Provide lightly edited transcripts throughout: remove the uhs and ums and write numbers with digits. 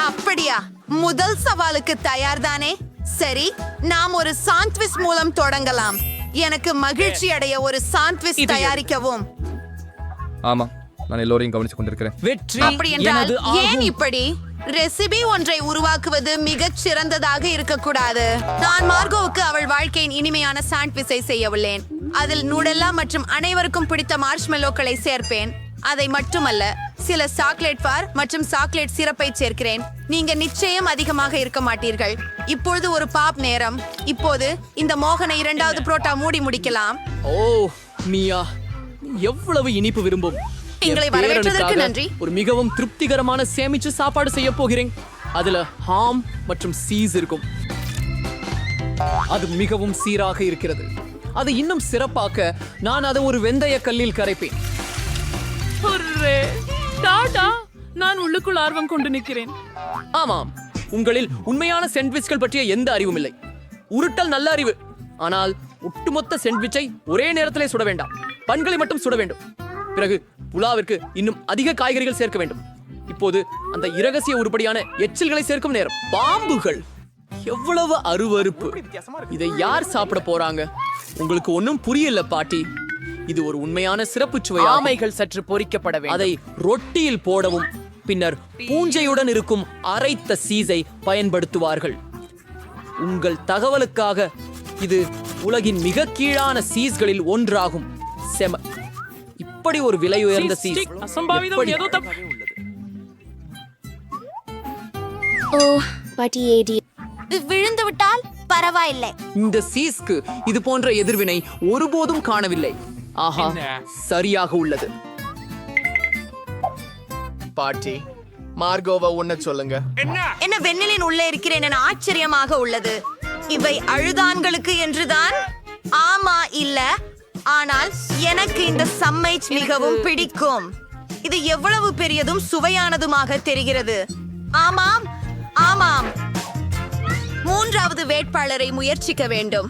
அப்படியா? முதல் சவாலுக்கு தயார்தானே? சரி, நாம் ஒரு சாண்ட்விச் மூலம் தொடங்கலாம். எனக்கு மகிழ்ச்சி அடைய ஒரு சாண்ட்விச் தயாரிக்கவும். ஆமா, நான் எல்லோரையும் கவனித்துக் கொண்டிருக்கிறேன். வெற்றி அப்படி என்றால் எனது ஏன் ஆகும். இப்படி? ரெசிபி ஒன்றை உருவாக்குவது மிகச் சிறந்ததாக இருக்கக்கூடாது. நான் மார்கோவுக்கு அவள் வாழ்க்கையின் இனிமையான சாண்ட்விச்சை செய்ய உள்ளேன். அதில் நூடெல்லா மற்றும் அனைவருக்கும் பிடித்த மார்ஷ்மெல்லோக்களை சேர்ப்பேன். அதை மட்டுமல்ல, சில சாக்லேட் பார் மற்றும் சாக்லேட் சிரப்பை சேர்க்கிறேன். நீங்க நிச்சயம் அதிகமாக இருக்க மாட்டீர்கள். இப்பொழுது ஒரு பாப் நேரம். இப்போது இந்த மோகனை இரண்டாவது புரோட்டா மூடி முடிக்கலாம். ஓ மியா, எவ்வளவு இனிப்பு விரும்பும். எங்களை என் வரவேற்றதற்கு பேரனுக்காக நன்றி. ஒரு மிகவும் திருப்திகரமான சேமிச்சு சாப்பாடு செய்ய போகிறேன். அதுல ஹாம் மற்றும் சீஸ் இருக்கும். அது மிகவும் சீராக இருக்கிறது. அதை இன்னும் சிறப்பாக்க நான் அதை ஒரு வெந்தய கல்லில் கரைப்பேன். நான் உள்ளுக்குள் ஆர்வம் கொண்டு நிற்கிறேன். ஆமாம், உங்களில் உண்மையான சாண்ட்விச்கள் பற்றிய எந்த அறிவும் இல்லை. உருட்டல் நல்ல அறிவு, ஆனால் ஒட்டுமொத்த சாண்ட்விச்சை ஒரே நேரத்திலே சுட வேண்டாம். பன்களை மட்டும் சுட வேண்டும். பிறகு புலாவிற்கு இன்னும் அதிக காய்கறிகள் சேர்க்க வேண்டும். இப்போது அந்த இரகசிய உருப்படியான எச்சில்களை சேர்க்கும் நேரம். பாம்புகள், எவ்வளவு அருவருப்பு. இதை யார் சாப்பிட போறாங்க? உங்களுக்கு ஒன்னும் புரியல பாட்டி. இது ஒரு உண்மையான சிறப்பு சுவை. ஆமைகள் சற்று பொரிக்கப்பட வேண்டும். அதை ரொட்டியில் போடவும் பின்னர் பூஞ்சையுடன் இருக்கும் அரைத்த சீஸை பயன்படுத்துவார்கள். உங்கள் தகவலுக்காக இது உலகின் மிக கீழான சீஸ்களில் ஒன்றாகும். இப்படி ஒரு விலை உயர்ந்த சீஸ் அசம்பாவிதம். எப்படி? ஏதோ தப்பு. ஓ பட்டியேடி விழுந்து விட்டால் பரவாயில்லை. இந்த சீஸ்க்கு இது போன்ற எதிர்வினை ஒருபோதும் காணவில்லை. ஆஹா, சரியாக உள்ளது. பாட்டி, மார்கோவை உன்ன சொல்லுங்க. என்ன வெண்ணிலின் உள்ளே இருக்கிறேன் என ஆச்சரியமாக உள்ளது. இவை அழுதான்களுக்கு என்றுதான்? ஆமா, இல்ல. ஆனால் எனக்கு இந்த சம்மைச் மிகவும் பிடிக்கும். இது எவ்வளவு பெரியதும் சுவையானதுமாக தெரிகிறது. ஆமாம் ஆமாம், மூன்றாவது வேட்பாளரை முயற்சிக்க வேண்டும்.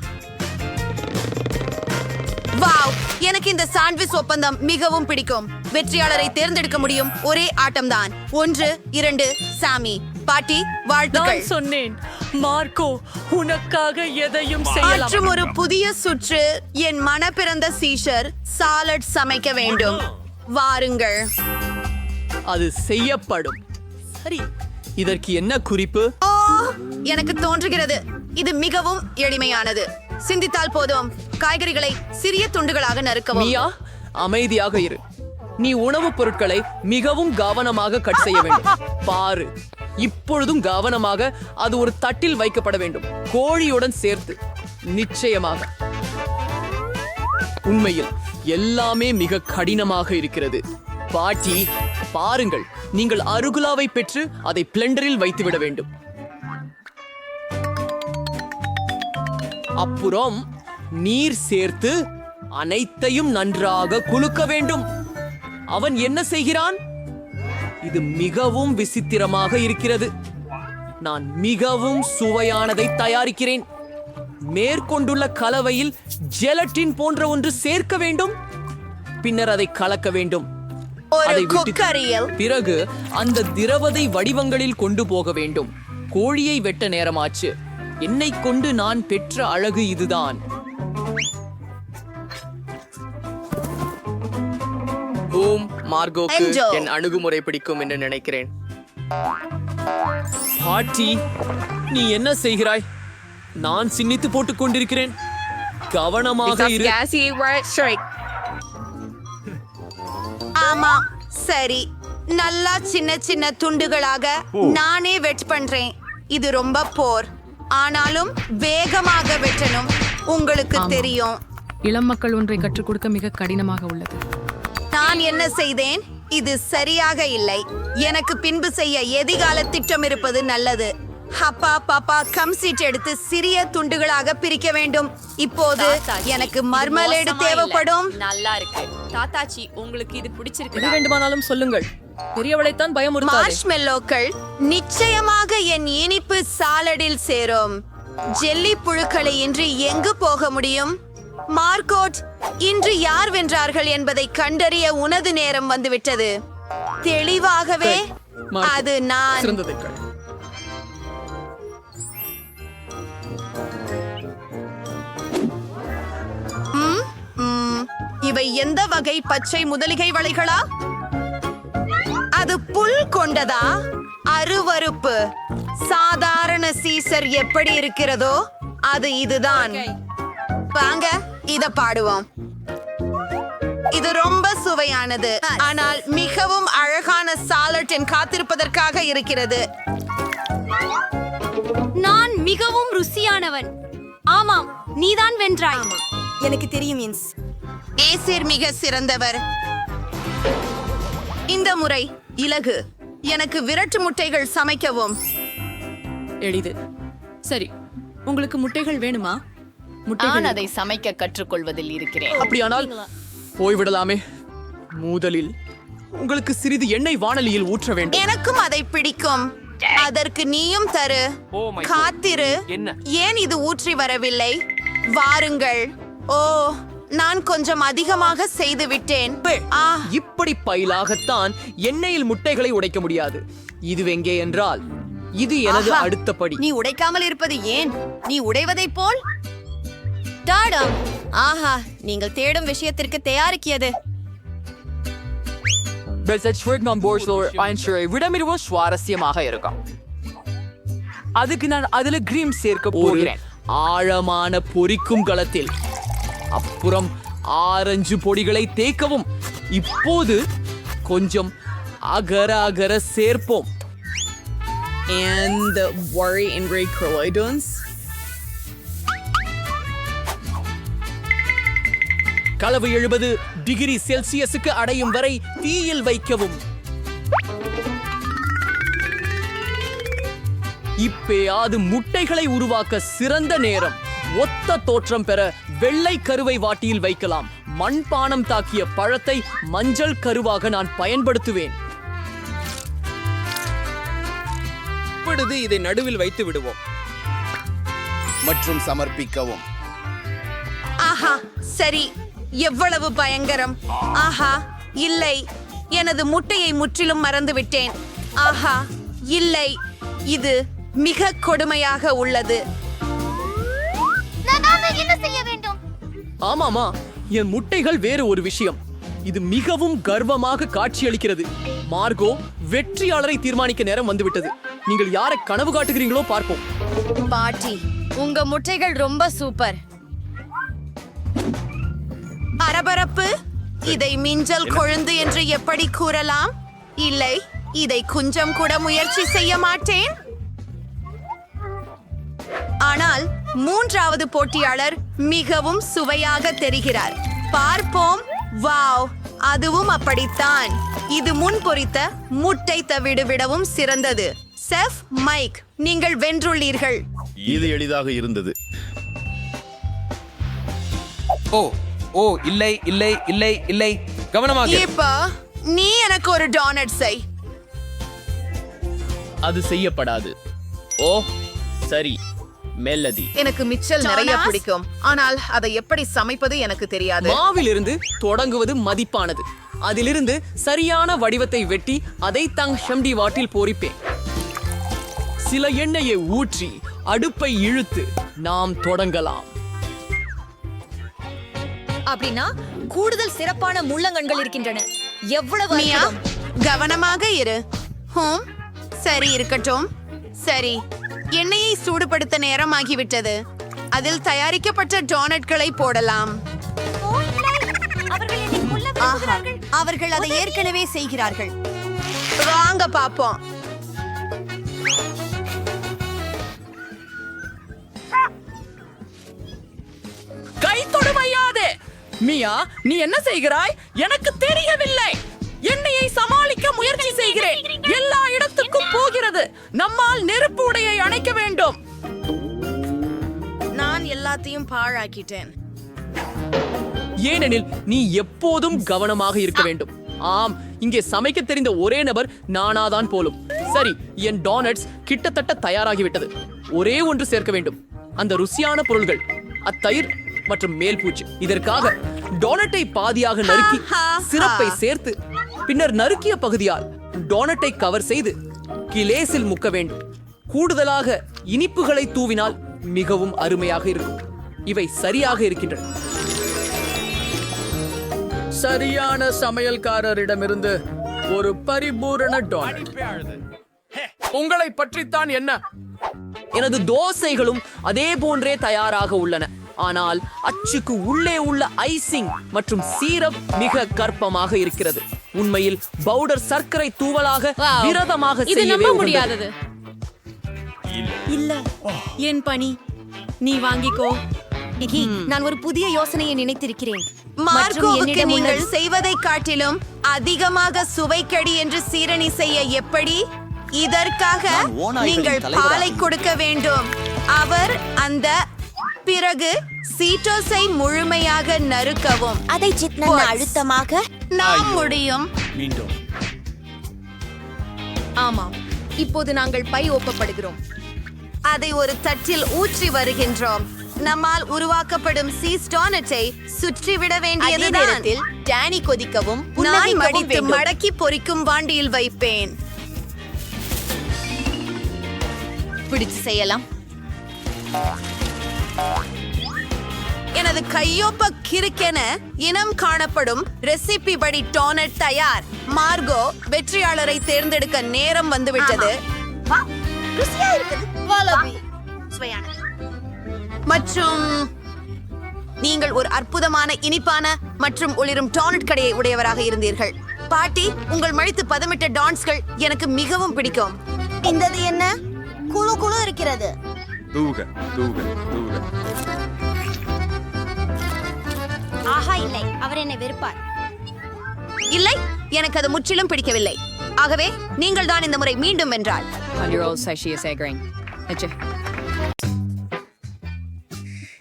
வாவ், எனக்கு இந்த சாண்ட்விச் ஒப்பந்தம் மிகவும் பிடிக்கும். வெற்றியாளரை தேர்ந்தெடுக்க முடியும் ஒரே ஆட்டம்தான். 1, 2 சாமி. பாட்டி, வாழ்த்துக்கள். நான் சொன்னேன், மார்க்கோ உனக்காக எதையும் செய்யலாம். மற்றும் ஒரு புதிய சுற்று. என் மனப்பிறந்த சீஷர் சாலட் சமைக்க வேண்டும். வாருங்கள். அது செய்யப்படும். சரி, இதற்கு என்ன குறிப்பு? ஓ, எனக்கு தோன்றுகிறது இது மிகவும் எளிமையானது. சிந்தித்தால் போதும். காய்கறிகளை சிறிய துண்டுகளாக நறுக்கவும். மியா, அமைதியாக இரு. நீ உணவுப் பொருட்களை மிகவும் கவனமாக கட் செய்ய வேண்டும். பாரு, இப்பொழுதும் கவனமாக அது ஒரு தட்டில் வைக்கப்பட வேண்டும், கோழியுடன் சேர்த்து. நிச்சயமாக. உண்மையில் எல்லாமே மிக கடினமாக இருக்கிறது. பாட்டி, பாருங்கள், நீங்கள் அருகுலாவை பெற்று அதை பிளெண்டரில் வைத்துவிட வேண்டும். அப்புறம் நீர் சேர்த்து அனைத்தையும் நன்றாக குலுக்க வேண்டும். அவன் என்ன செய்கிறான்? இது மிகவும் விசித்திரமாக இருக்கிறது. நான் மிகவும் சுவையானதை தயாரிக்கிறேன். மேற்கொண்டுள்ள கலவையில் ஜெலட்டின் போன்ற ஒன்று சேர்க்க வேண்டும். பின்னர் அதை கலக்க வேண்டும். ஒரு அதை விட்டு குக்கரியில் பிறகு அந்த திரவதை வடிவங்களில் கொண்டு போக வேண்டும். கோழியை வெட்ட நேரமாச்சு. என்னை கொண்டு நான் பெற்ற அழகு இதுதான். மார்கோக்கு Enjoy. என் அணுகுமுறை பிடிக்கும் என்று நினைக்கிறேன். பாட்டி, நீ என்ன செய்கிறாய்? நான் சின்னித்து போட்டுக் கொண்டிருக்கிறேன். கவனமாக இரு. ஆமா, சரி. நல்லா சின்ன சின்ன துண்டுகளாக நானே வெட் பண்றேன். இது ரொம்ப போர். ஆனாலும் வேகமாக வெட்டணும். உங்களுக்கு தெரியும். இளம் மக்கள் ஒன்றை கற்றுக் கொடுக்க மிக கடினமாக உள்ளது. நான் என்ன செய்தேன்? இது சரியாக இல்லை. எனக்கு பின்பு செய்ய எதிர்கால திட்டம் இருப்பது நல்லது. அப்பா பாப்பா கம் சீட் எடுத்து சிறிய துண்டுகளாக பிரிக்க வேண்டும். இப்போது எனக்கு மர்மலேடு தேவைப்படும். நல்லா இருக்கு தாத்தாச்சி, உங்களுக்கு இது பிடிச்சிருக்கு? எது வேண்டுமானாலும் சொல்லுங்கள். பெரியவளைத்தான் பயமுறுத்தாதே. மார்ஷ்மெல்லோக்கள் நிச்சயமாக என் இனிப்பு சாலடில் சேரும். ஜெல்லி புழுக்களை இன்றி எங்கு போக முடியும்? மார்கோட், இன்று யார் வென்றார்கள் என்பதை கண்டறிய உனது நேரம் வந்துவிட்டது. தெளிவாகவே அது நான். எந்த வகை பச்சை முதலிகை வளைகளா? அது புல் கொண்டதா? அருவருப்பு. சாதாரண சீசர் எப்படி இருக்கிறதோ அது இதுதான். வாங்க இத பாடுவோம். இது ரொம்ப சுவையானது, ஆனால் மிகவும் அழகான சாலட்டின் காத்திருப்பதற்காக இருக்கிறது. நான் மிகவும் ருசியானவன். ஆமாம், நீதான் வென்றாய். எனக்கு தெரியும் இன்ஸ். ஏசிர் மிக சிறந்தவர். இந்த முறை இலகு. எனக்கு விரட்டு முட்டைகள் சமைக்கவும். எளிது. சரி, உங்களுக்கு முட்டைகள் வேணுமா? நான் அதை சமைக்க கற்றுக்கொள்வதில் இருக்கிறேன். அப்படியானால் போய்விடலாமே. முதலில் உங்களுக்கு சிறிது எண்ணெய் வாணலியில் ஊற்ற வேண்டும். எனக்கும் அதை பிடிக்கும். அதற்கு நீயும் தரு. காத்திரு. ஏன் இது ஊற்றி வரவில்லை? வாருங்கள். ஓ, நான் கொஞ்சம் அதிகமாக செய்து விட்டேன். இப்படி பயிலாகத்தான் எண்ணெயில் முட்டைகளை உடைக்க முடியாது. இது எங்கே என்றால் இது எனது அடுத்த படி. நீ உடைக்காமல் இருப்பது ஏன்? நீ உடைவதை போல் டாடம். ஆஹா, நீங்கள் தேடும் விஷயத்திற்கு தயாரிக்கியது. விடமிருவும் சுவாரஸ்யமாக இருக்கும். அதுக்கு நான் அதுல கிரீம் சேர்க்க போகிறேன். ஆழமான பொரிக்கும் களத்தில் அப்புறம் ஆரஞ்சு பொடிகளை தேய்க்கவும். இப்போது கொஞ்சம் அகர அகர சேர்ப்போம். And the worry in Ray Croydons. கலவை 70 டிகிரி செல்சியஸுக்கு அடையும் வரை தீயில் வைக்கவும். இப்போது முட்டைகளை உருவாக்க சிறந்த நேரம். ஒத்த தோற்றம் பெற வெள்ளை கருவை வாட்டியில் வைக்கலாம். மண்பானம் தாக்கிய பழத்தை மஞ்சள் கருவாக நான் பயன்படுத்துவேன். இப்பொழுது இதை நடுவில் வைத்து விடுவோம் மற்றும் சமர்ப்பிக்கவும். ஆஹா, சரி. எவ்வளவு பயங்கரம். ஆஹா, இல்லை. எனது முட்டையை முற்றிலும் மறந்துவிட்டேன். ஆஹா, இல்லை. இது மிக கொடுமையாக உள்ளது. என்ன செய்ய வேண்டும்? ஆமாமா, என் முட்டைகள் வேறு ஒரு விஷயம். இது மிகவும் கர்வமாக காட்சியளிக்கிறது. மார்கோ, வெற்றியாளரை தீர்மானிக்க நேரம் வந்துவிட்டது. நீங்கள் யாரை கனவு காட்டுகிறீங்களோ பார்ப்போம். பாட்டி, உங்க முட்டைகள் ரொம்ப சூப்பர். பரபரப்பு. இதை மிஞ்சல் கொழுந்து என்று எப்படி கூறலாம்? இல்லை, இதை கொஞ்சம் கூட முயற்சி செய்ய மாட்டேன். ஆனால் மூன்றாவது போட்டியாளர் மிகவும் சுவையாக தெரிகிறார். பார்ப்போம். வாவ், அதுவும் அப்படித்தான். இது முன் பொரித்த முட்டை தவிடு விடவும் சிறந்தது. செஃப் மைக், நீங்கள் வென்றுள்ளீர்கள். இது எளிதாக இருந்தது. ஓ ஓ இல்லை இல்லை இல்லை இல்லை, கவனமாக. இப்ப நீ எனக்கு ஒரு டோனட் செய். அது செய்யப்படாது. ஓ சரி, மெல்லதி. எனக்கு மிச்சல் நிறைய பிடிக்கும், ஆனால் அதை எப்படி சமைப்பது எனக்கு தெரியாது. மாவிலிருந்து தொடங்குவது மதிப்பானது. அதிலிருந்து சரியான வடிவத்தை வெட்டி அதை தங்ஷம்டி வாட்டில் பொரிப்பேன். சில எண்ணெயை ஊற்றி அடுப்பை இழுத்து நாம் தொடங்கலாம். அப்படின்னா கூடுதல் சிறப்பான முள்ளங்கண்கள் இருக்கின்றன. எவ்வளவு மியா, அற்புதம். கவனமாக இரு. சரி, இருக்கட்டும். சரி, எண்ணெயை சூடுபடுத்த நேரமாகிவிட்டது. அதில் தயாரிக்கப்பட்ட டோனட்களை போடலாம். அவர்கள் அதை ஏற்கனவே செய்கிறார்கள். வாங்க பாப்போம். கை தொடுமையாதே. மியா, நீ என்ன செய்கிறாய்? எனக்கு தெரியவில்லை. எண்ணெயை சமாளிக்க முயற்சி செய்கிறேன். எல்லா இடத்துக்கும் போகிறது. நம்மால் நெருப்பு உடையை அணைக்க வேண்டும். நான் எல்லாத்தையும் பாழாக்கிட்டேன். ஏனெனில் நீ எப்போதும் கவனமாக இருக்க வேண்டும். ஆம், இங்கே சமைக்க தெரிந்த ஒரே நபர் நானாதான் போலும். சரி, என் டோனட்ஸ் கிட்டத்தட்ட தயாராகிவிட்டது. ஒரே ஒன்று சேர்க்க வேண்டும். அந்த ருசியான பொருள்கள், அத்தயிர் மற்றும் மேல் பூச்சு. இதற்காக டோனட்டை பாதியாக நறுக்கி சிரப்பை சேர்த்து பின்னர் நறுக்கிய பகுதியால் டோனட்டை கவர் செய்து கிளேஸில் முக்க வேண்டும். கூடுதலாக இனிப்புகளை தூவினால் மிகவும் அருமையாக இருக்கும். இவை சரியாக இருக்கின்றன. சரியான சமையல்காரரிடமிருந்து ஒரு பரிபூரண டோனட். உங்களை பற்றித்தான் என்ன? எனது தோசைகளும் அதே போன்றே தயாராக உள்ளன. ஆனால் அச்சுக்கு உள்ளே உள்ள ஐசிங் மற்றும் சீரப் மிக கற்பமாக இருக்கிறது. உண்மையில் பவுடர் சர்க்கரை தூவலாக விரதமாக இது செய்யவே நம்ப உகந்தது. முடியாதது. இல்ல என் பணி நீ வாங்கிக்கோ. நான் ஒரு புதிய யோசனையை நினைத்திருக்கிறேன். மார்கோவுக்கு என்னிடம் நீங்கள் உள்ளது. செய்வதை காட்டிலும் அதிகமாக சுவைக்கடி என்று சீரணி செய்ய எப்படி? இதற்காக நீங்கள் பாலை கொடுக்க வேண்டும். அவர் அந்த பிறகு சீட்டோஸை முழுமையாக நறுக்கவும். அதை Boss. அழுத்தமாக நாம் முடியும். ஆமாம். இப்போது நாங்கள் பை ஒப்பப்படுகிறோம். அதை ஒரு தட்டில் ஊற்றி வருகின்றோம். நம்மால் உருவாக்கப்படும் சீஸ் டோனட்டை சுற்றிவிட வேண்டியதுதான். டேனி கொதிக்கவும் நான் மடித்து மடக்கி பொரிக்கும் வாண்டியில் வைப்பேன். பிடிச்சு செய்யலாம். எனது கையொப்ப கிறுக்கென இனம் காணப்படும் ரெசிபி படி டோனட் தயார். மார்கோ வெற்றியாளரை தேர்ந்தெடுக்க நேரம் வந்துவிட்டது. மற்றும் நீங்கள் ஒரு அற்புதமான இனிப்பான மற்றும் ஒளிரும் டோனட் கடையை உடையவராக இருந்தீர்கள். பாட்டி, உங்கள் மடித்து பதமிட்ட டான்ஸ்கள் எனக்கு மிகவும் பிடிக்கும். இந்தது என்ன? குழு குழு இருக்கிறது. ஆஹா, இல்லை, அவர் என்னை வெறுப்பார். இல்லை, எனக்கு அது முற்றிலும் பிடிக்கவில்லை. ஆகவே நீங்கள் தான் இந்த முறை மீண்டும் வென்றால்.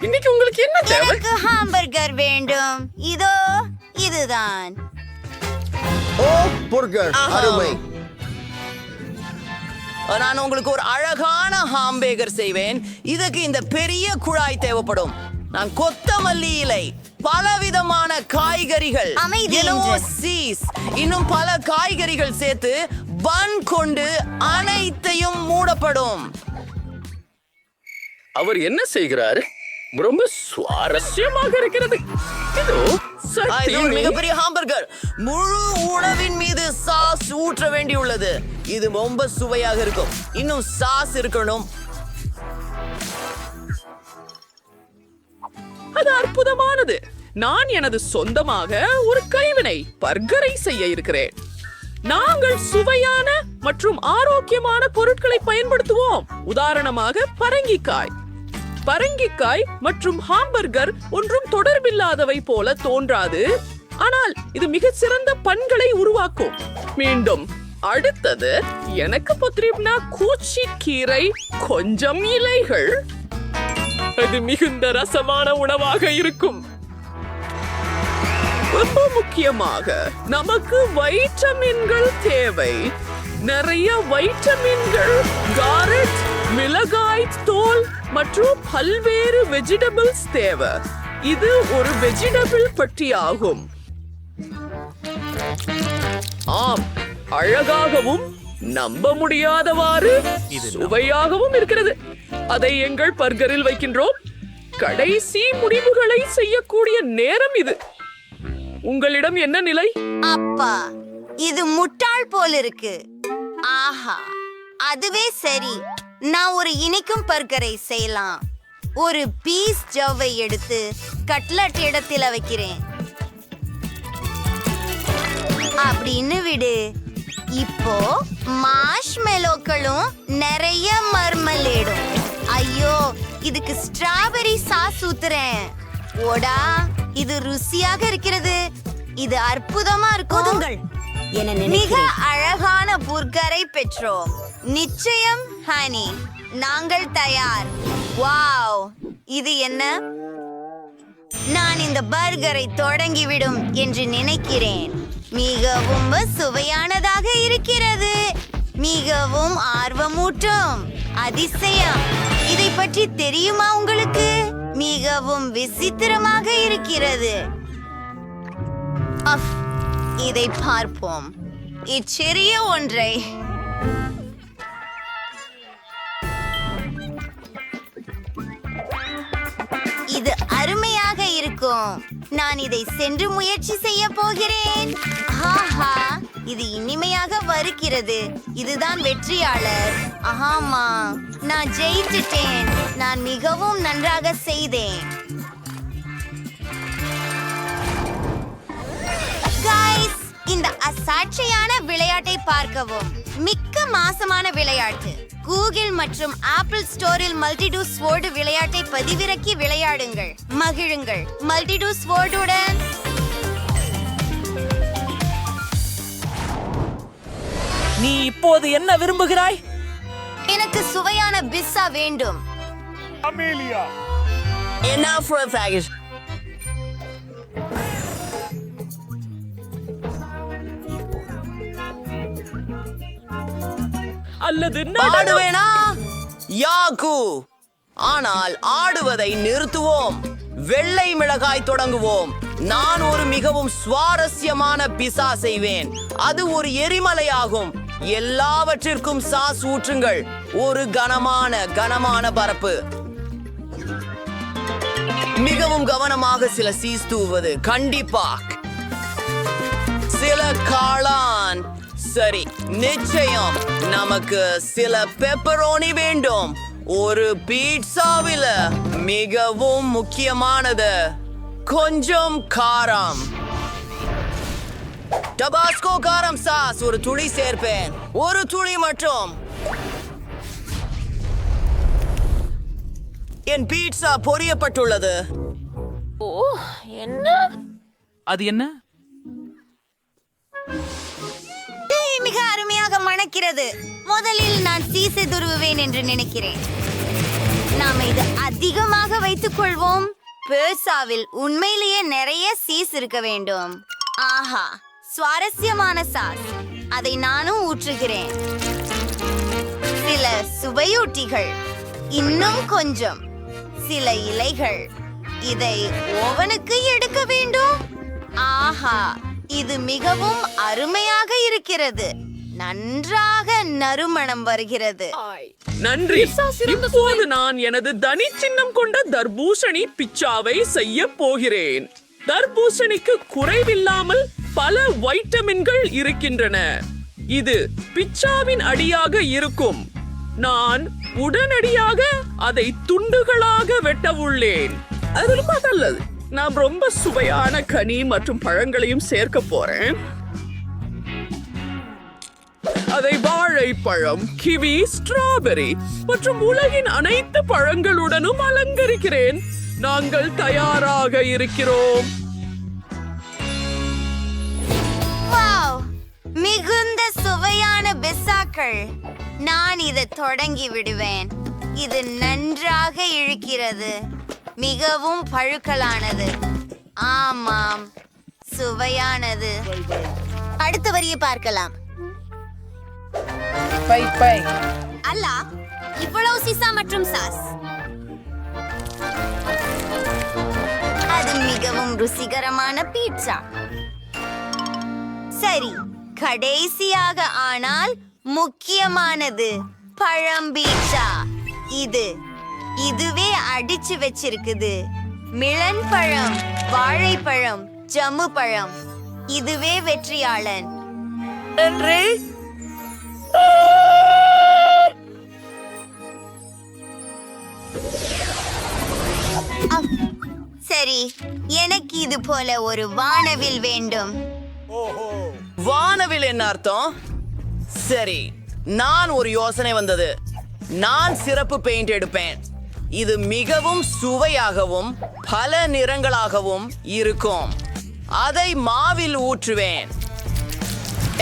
இன்னைக்கு உங்களுக்கு என்ன தேவை? எனக்கு ஹாம்பர்கர் வேண்டும். இதோ இதுதான். நான் உங்களுக்கு ஒரு அழகான ஹாம்பேகர் செய்வேன். இதுக்கு இந்த பெரிய குழாய் தேவைப்படும். நான் கொத்தமல்லி இலை, பலவிதமான காய்கறிகள், அமைதி yellow என்று. சீஸ், இன்னும் பல காய்கறிகள் சேர்த்து பன் கொண்டு அனைத்தையும் மூடப்படும். அவர் என்ன செய்கிறார்? ரொம்ப சுவாரஸ்யமாக இருக்கிறது. இதோ இது ஒரு மிகப்பெரிய ஹாம்பர்கர். முழு உணவின் மீது சாஸ் ஊற்ற வேண்டியுள்ளது. இது ரொம்ப சுவையாக இருக்கும். இன்னும் சாஸ் இருக்கணும். அது அற்புதமானது. நான் எனது சொந்தமாக ஒரு கைவினை பர்கரை செய்ய இருக்கிறேன். நாங்கள் சுவையான மற்றும் ஆரோக்கியமான பொருட்களை பயன்படுத்துவோம். உதாரணமாக பரங்கிக்காய் மற்றும் ஹாம்பர்கர் ஒன்றும் தொடர்பில்லாதவை போல தோன்றாது. ஆனால் இது மிக சிறந்த பன்களை உருவாக்கும். மீண்டும் அடுத்தது எனக்கு பத்திரிப்னா கூச்சி கீரை, கொஞ்சம் இலைகள். அது மிகுந்த ரசமான உணவாக இருக்கும். ரொம்ப முக்கியமாக நமக்கு வைட்டமின்கள் தேவை. நிறைய வைட்டமின்கள், கேரட், மிளகாய் தோல் மற்றும் பல்வேறு வெஜிடபிள்ஸ் தேவை. இது ஒரு வெஜிடபிள் பட்டியாகும். ஆம், அழகாகவும் நம்ப முடியாதவாறு சுவையாகவும் இருக்கிறது. அதை எங்கள் பர்கரில் வைக்கின்றோம். கடைசி முடிவுகளை செய்யக்கூடிய நேரம் இது. உங்களிடம் என்ன நிலை? அப்பா, இது முட்டாள் போல் இருக்கு. ஆஹா, அதுவே சரி. நான் ஒரு இனிக்கும் பர்கரை செய்யலாம். ஒரு பீஸ் ஜவ்வை எடுத்து கட்லட் இடத்துல வைக்கிறேன். அப்படின்னு விடு. இப்போ மார்ஷ்மெலோக்களும் நிறைய மர்மலேடும். ஐயோ, இதுக்கு ஸ்ட்ராபெரி சாஸ் ஊத்துறேன். ஓடா, இது ருசியாக இருக்கிறது. இது அற்புதமா இருக்கும். மிக அழகான புர்கரை பெற்றோம். நிச்சயம் ஹனி, நாங்கள் தயார். வாவ், இது என்ன? நான் இந்த பர்கரை தொடங்கிவிடும் என்று நினைக்கிறேன். மிகவும் சுவையானதாக இருக்கிறது. மிகவும் ஆர்வமூட்டும். அதிசயம். இதை பற்றி தெரியுமா உங்களுக்கு? மிகவும் விசித்திரமாக இருக்கிறது. இதை பார்ப்போம். இச்சிறிய ஒன்றை இது அருமையாக இருக்கும். நான் இதை சென்று முயற்சி செய்ய போகிறேன். ஆஹா, இது இனிமையாக வருகிறது. இதுதான் வெற்றியாளர். ஆமா, நான் ஜெயிச்சிட்டேன். நான் மிகவும் நன்றாக செய்தேன். Guys, இந்த அசாட்சியான விளையாட்டை பார்க்கவும். மிக்க மாசமான விளையாட்டு. கூகிள் மற்றும் ஆப்பிள் ஸ்டோரில் மல்டிடூ ஸ்வோர்டு விளையாட்டை பதிவிறக்கி விளையாடுங்கள், மகிழுங்கள். மல்டிடூ ஸ்வோர்டுடன் நீ இப்போது என்ன விரும்புகிறாய்? எனக்கு சுவையான பிஸ்ஸா வேண்டும். அல்லது ஆடுவேனா யாகு? ஆனால் ஆடுவதை நிறுத்துவோம். வெள்ளை மிளகாய் தொடங்குவோம். நான் ஒரு மிகவும் சுவாரஸ்யமான பிசா செய்வேன். அது ஒரு எரிமலையாகும். எல்லாவற்றிற்கும் சாஸ் ஊற்றுங்கள். ஒரு கனமான பரப்பு. மிகவும் கவனமாக சில சீஸ் தூவது. கண்டிப்பா சில காளான். சரி, நிச்சயம் நமக்கு சில பெப்பரோனி வேண்டும். ஒரு பீட்சாவில் மிகவும் முக்கியமானது கொஞ்சம் காரம். டபாஸ்கோ காரம் சாஸ் ஒரு துளி சேர்ப்பேன். ஒரு துளி மட்டும். என் பீட்சா பொரியப்பட்டுள்ளது. அது என்ன? மிக அருமையாக மணக்கிறது. முதலில் நான் சீஸை துருவுவேன் என்று நினைக்கிறேன். நாம் இது அதிகமாக வைத்துக் கொள்வோம். பீட்சாவில் உண்மையிலேயே நிறைய சீஸ் இருக்க வேண்டும். ஆஹா, சுவாரஸ்யமான சாஸ். அதை நானும் ஊற்றுகிறேன். சில சுவையூட்டிகள், இன்னும் கொஞ்சம், சில இலைகள். இதை ஓவனுக்கு எடுக்க வேண்டும். ஆஹா, இது மிகவும் அருமையாக இருக்கிறது. நன்றாக நறுமணம் வருகிறது. நன்றி. இப்போது நான் எனது தனி சின்னம் கொண்ட தர்பூசணி பிச்சாவை செய்ய போகிறேன். தர்பூசணிக்கு குறைவில்லாமல் பல வைட்டமின்கள் இருக்கின்றன. இது பிச்சாவின் அடியாக இருக்கும். நான் உடனடியாக அதை துண்டுகளாக வெட்ட உள்ளேன். அது ரொம்ப நல்லது. நான் ரொம்ப சுவையான கனி மற்றும் பழங்களையும் சேர்க்க போறேன். அதை வாழைப்பழம், கிவி, ஸ்ட்ராபெரி மற்றும் உலகின் அனைத்து பழங்களுடனும் அலங்கரிக்கிறேன். நாங்கள் தயாராக இருக்கிறோம். வாவ், மிகுந்த சுவையான பிஸ்ஸாக்கள். நான் இதை தொடங்கி விடுவேன். இது நன்றாக இழுக்கிறது. மிகவும் பழுக்கலானது. ஆமாம், சுவையானது. அடுத்த வரியை பார்க்கலாம். அல்லா, இவ்வளவு சீசா மற்றும் சாஸ். அது மிகவும் ருசிகரமான பீட்சா. சரி, கடைசியாக ஆனால் முக்கியமானது பழம் பீட்சா. இதுவே அடிச்சு வச்சிருக்குது. மிளன் பழம், வாழைப்பழம், ஜம்மு பழம். இதுவே வெற்றியாளன். சரி, எனக்கு இது போல ஒரு வானவில் வேண்டும். வானவில் என்ன அர்த்தம்? சரி, நான் ஒரு யோசனை வந்தது. நான் சிறப்பு பெயிண்ட் எடுப்பேன். இது மிகவும் சுவையாகவும் பல நிறங்களாகவும் இருக்கும். அதை மாவில் ஊற்றுவேன்.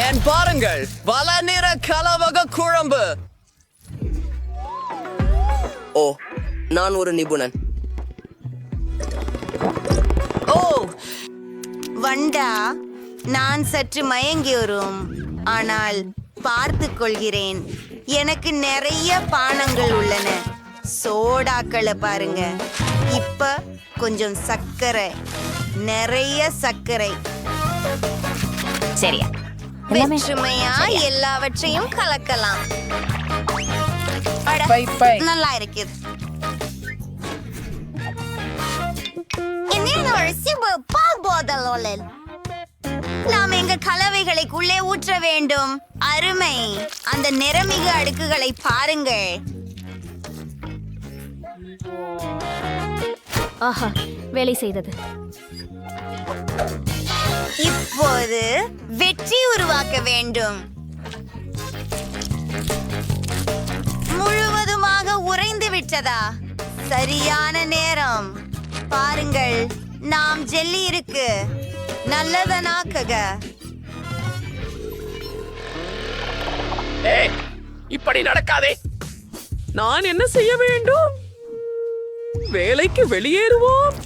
என் பாருங்கள், பல நிற கலவக குழம்பு. ஓ, நான் ஒரு நிபுணன். ஓ வண்டா, நான் சற்று மயங்கி வரும். ஆனால் பார்த்துக் கொள்கிறேன். எனக்கு நிறைய பானங்கள் உள்ளன. சோடாக்களை பாருங்க. இப்ப கொஞ்சம் சர்க்கரை, நிறைய சர்க்கரை. சரியா, வெற்றுமையா எல்லாவற்றையும் கலக்கலாம். நல்லா இருக்குது. நாம் எங்க கலவைகளை உள்ளே ஊற்ற வேண்டும். அருமை. அந்த நிறமிகு அடுக்குகளை பாருங்கள். ஆஹா, வேலை செய்தது. இப்போது வெற்றி உருவாக்க வேண்டும். முழுவதுமாக உறைந்து விட்டதா? சரியான நேரம். பாருங்கள், நாம் ஜெல்லி இருக்கு. நல்லதனாக்குக. ஏய், இப்படி நடக்காதே. நான் என்ன செய்ய வேண்டும்? வேலைக்கு வெளியேறுவோம்.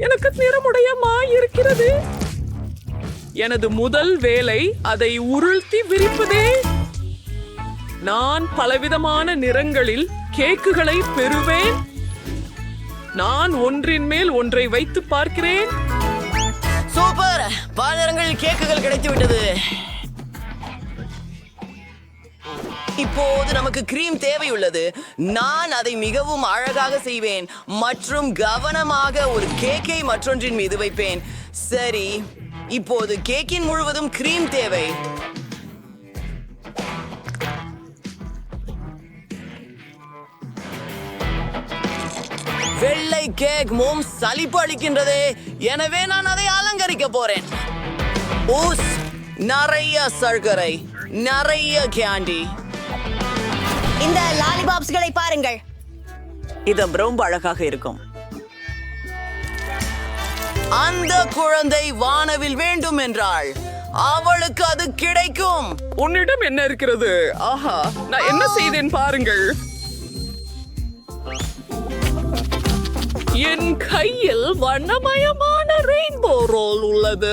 எனக்கு நிறமுடையமாய் இருக்கிறது. எனது முதல் வேலை அதை உருள்த்தி விரிப்பதே. நான் பலவிதமான நிறங்களில் கேக்குகளை பெறுவேன். நான் ஒன்றின் மேல் ஒன்றை வைத்து பார்க்கிறேன். சூப்பர்! பல நிறங்களில் கேக்குகள் கிடைத்து விட்டது. இப்போது நமக்கு கிரீம் தேவையுள்ளது. நான் அதை மிகவும் அழகாக செய்வேன் மற்றும் கவனமாக ஒரு கேக்கை மற்றொன்றின் மீது வைப்பேன். சரி, இப்போது கேக்கின் முழுவதும் கிரீம் தேவை. வெள்ளை கேக் மோம் சலிப்பு அளிக்கின்றது. எனவே நான் அதை அலங்கரிக்க போறேன். ஊஸ், நிறைய சர்க்கரை, நிறைய கேண்டி. இந்த லாலிபாப்ஸ்களை பாருங்கள். இது ரொம்ப அழகாக இருக்கும். அந்த குழந்தை வானவில் வேண்டும் என்றாள். அவளுக்கு அது கிடைக்கும். உன்னிடம் என்ன இருக்கிறது? ஆஹா, நான் என்ன செய்தேன் பாருங்கள். என் கையில் வண்ணமயமான ரெயின்போ ரோல் உள்ளது.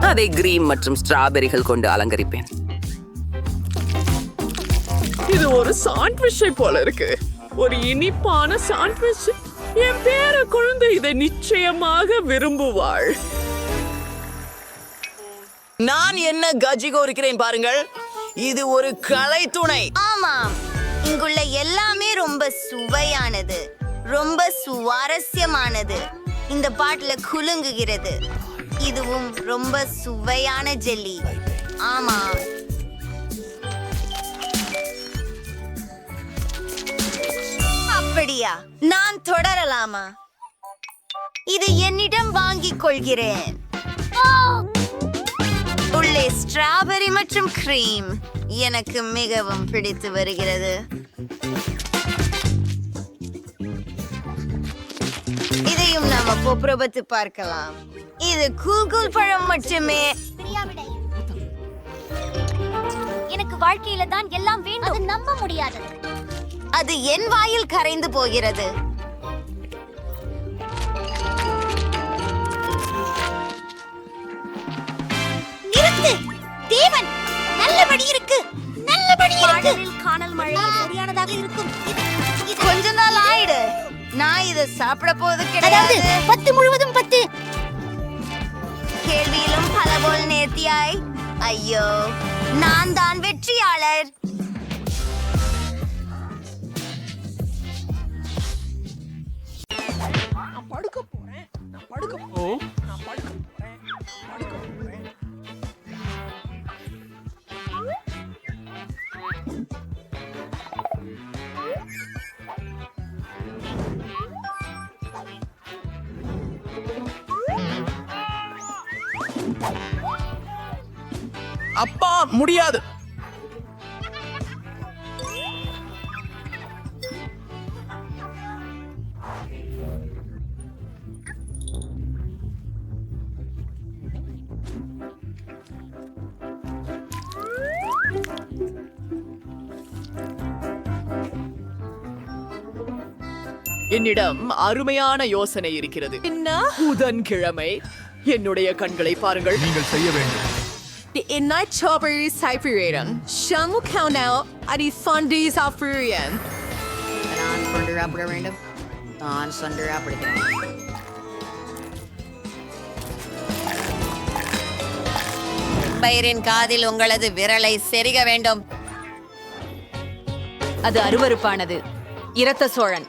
அதை கிரீம் மற்றும் ஸ்ட்ராபெரிகள் கொண்டு அலங்கரிப்பேன். இது ஒரு சாண்ட்விச்சை போல இருக்கு. ஒரு இனிப்பான சாண்ட்விச். என் பேர குழந்தை இதை நிச்சயமாக விரும்புவாள். நான் என்ன கஜிகோ இருக்கிறேன் பாருங்கள். இது ஒரு கலை துணை. ஆமாம், இங்குள்ள எல்லாமே ரொம்ப சுவையானது, ரொம்ப சுவாரஸ்யமானது. இந்த பாட்டுல குலுங்குகிறது. இதுவும் ரொம்ப சுவையான ஜெல்லி. ஆமாம், அப்படியா? நான் தொடரலாமா? இது என்னிடம் வாங்கிக் கொள்கிறேன். உள்ளே ஸ்ட்ராபெரி மற்றும் கிரீம் எனக்கு மிகவும் பிடித்து வருகிறது. இதையும் நாம பொப்ரபத்து பார்க்கலாம். இது கூகுள் பழம் மட்டுமே. எனக்கு வாழ்க்கையில தான் எல்லாம் வேண்டும். அது நம்ப முடியாதது. அது என் வாயில் கரைந்து போகிறது. நிறுத்து தேவன். நல்லபடி இருக்கு, நல்லபடி இருக்கு. காணல் மழை சரியானதாக இருக்கும். கொஞ்ச நாள் ஆயிடு. நான் இதை சாப்பிட போது கிடையாது. 10 முழுவதும் 10. கேள்வியிலும் பல போல் நேர்த்தியாய். ஐயோ, நான் தான் வெற்றியாளர். அப்பா, முடியாது. என்னிடம் அருமையான யோசனை இருக்கிறது. என்ன? புதன்கிழமை. என்னுடைய கண்களை பாருங்கள். நீங்கள் செய்ய வேண்டும். In night strawberry Siberian, Shamu count out at the Sundays of Furian. நான் சொந்தராப்பட வேண்டும். நான் சொந்தராப்படுகிறேன். பயிரின் காதில் உங்களது விரலை செருக வேண்டும். அது அருவருப்பானது. இரத்த சோழன்.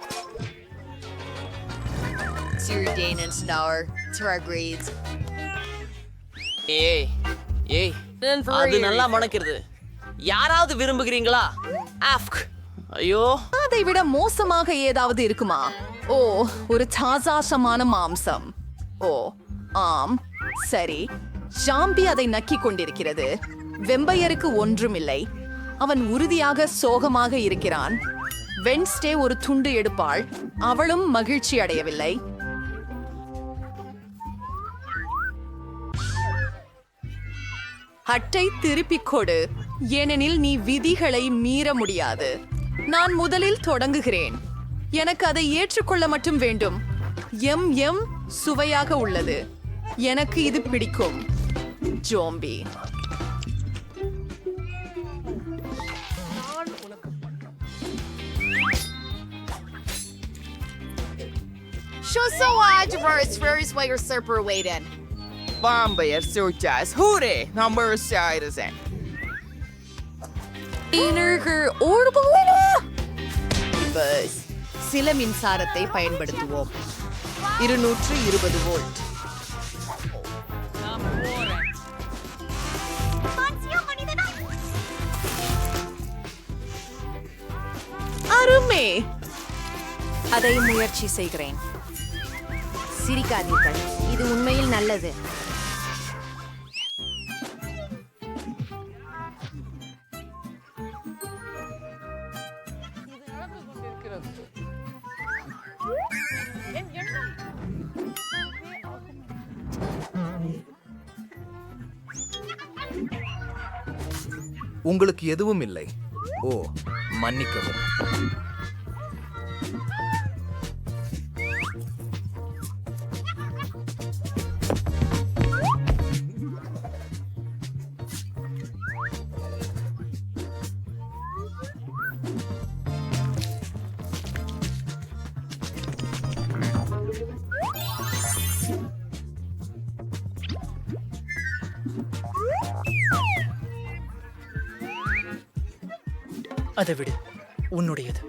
ஏய் அது நல்லா மணக்கிறது. யாராவது விரும்புகிறீங்களா? ஆஃப்க். ஐயோ, அதை விட மோசமாக ஏதாவது இருக்குமா? ஓ, ஒரு தாசாசமான மாம்சம். ஓ ஆம், சரி. ஜாம்பி அதை நக்கிக் கொண்டிருக்கிறது. வெம்பையருக்கு ஒன்றுமில்லை. அவன் உறுதியாக சோகமாக இருக்கிறான். வென்ஸ்டே ஒரு துண்டு எடுப்பாள். அவளும் மகிழ்ச்சி அடையவில்லை. அட்டை திருப்பிக் கொடு, ஏனெனில் நீ விதிகளை மீற முடியாது. நான் முதலில் தொடங்குகிறேன். எனக்கு அதை ஏற்றுக்கொள்ள மட்டும் வேண்டும். எம் சுவையாக உள்ளது. எனக்கு இது பிடிக்கும். Zombie. Vampire surjas. Hure! Number citizen. சில மின்சாரத்தை பயன்படுத்துவோம். 220 வோல்ட். அருமே. அதை முயற்சி செய்கிறேன். சிரிக்காதீர்கள், இது உண்மையில் நல்லது. உங்களுக்கு எதுவும் இல்லை. ஓ, மன்னிக்கவும். அதை விடு, உன்னுடையது.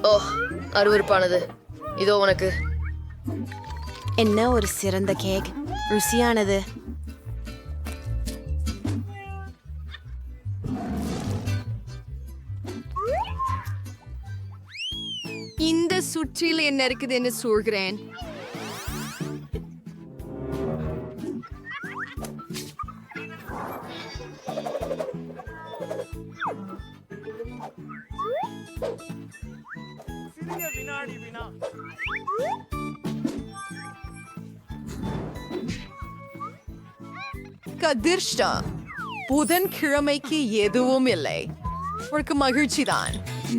ஓ, அருவருப்பானது. இதோ உனக்கு. என்ன ஒரு சிறந்த கேக், ருசியானது. இந்த சுற்றில் என்ன இருக்குதுன்னு சொல்கிறேன். கதிர்ஷ்டா, புதன்கிழமைக்கு எதுவும் இல்லை. உனக்கு மகிழ்ச்சிதான்.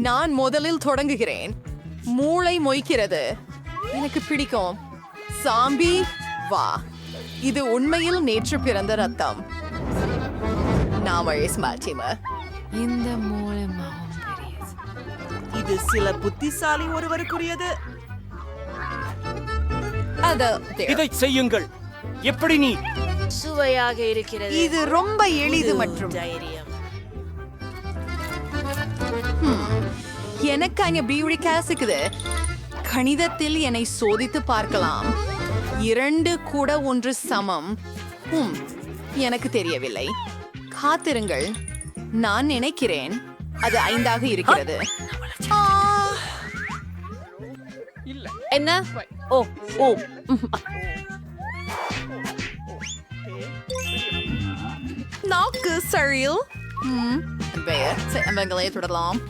நான் முதலில் தொடங்குகிறேன். மூளை மொய்க்கிறது. எனக்கு பிடிக்கும். சாம்பி வா. இது உண்மையில் நேற்று பிறந்த ரத்தம். இந்த மூளை இது சில புத்திசாலி ஒருவருக்குரியது. இதை செய்யுங்கள். எப்படி நீ? சுவையாக இருக்கிறது. இது ரொம்ப எளிது மற்றும் தைரியம். எனக்கு அங்க பியூரி காசுக்குது. கணிதத்தில் என்னை சோதித்து பார்க்கலாம். 2 கூட 1 சமம். எனக்கு தெரியவில்லை. காத்திருங்கள். நான் நினைக்கிறேன் அது 5ஆக இருக்கிறது. என்ன? ஓ ஓ நாக்கு சரியில். எங்களை தொடரலாம்.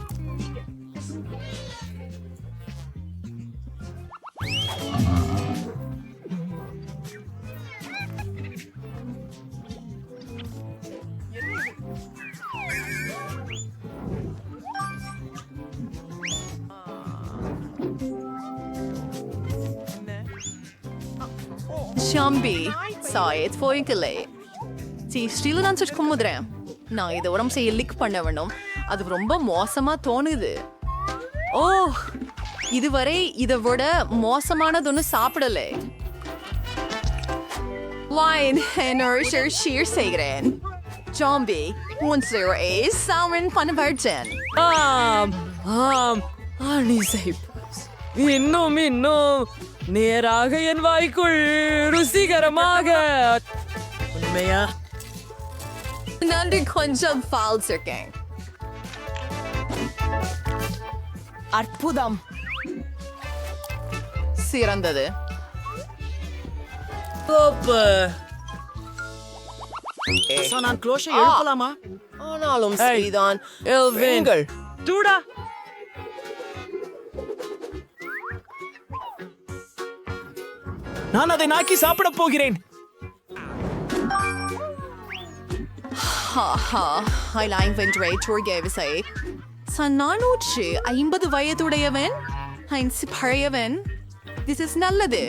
Jumpy, சாயத் போய்க்கலே. ஸ்டீல நான் சுட்டு கும்பிடுறேன். நான் இதை உடம்பு செய்ய லிக் பண்ண வேணும். அது ரொம்ப மோசமா தோணுது. ஓ, இதுவரை இதை விட மோசமானது ஒன்று சாப்பிடல. Wine and nourisher shear செய்கிறேன். Zombie, once there is salmon பனவர்ஜன். இன்னும் நேராக என் வாய்க்குள் ருசிகரமாக. உண்மையா? நன்றி, கொஞ்சம் ஃபால்ஸ் இருக்கேன். அற்புதம், சிறந்தது. நான் க்ளோஷை எழுப்பலாமா? ஆனாலும் சரிதான். எல்வின் தூடா. நான் அதை நாக்கி சாப்பிட போகிறேன். சன்னானூற்று 50 வயதுடையவன், ஐந்து பழையவன். This is நல்லது.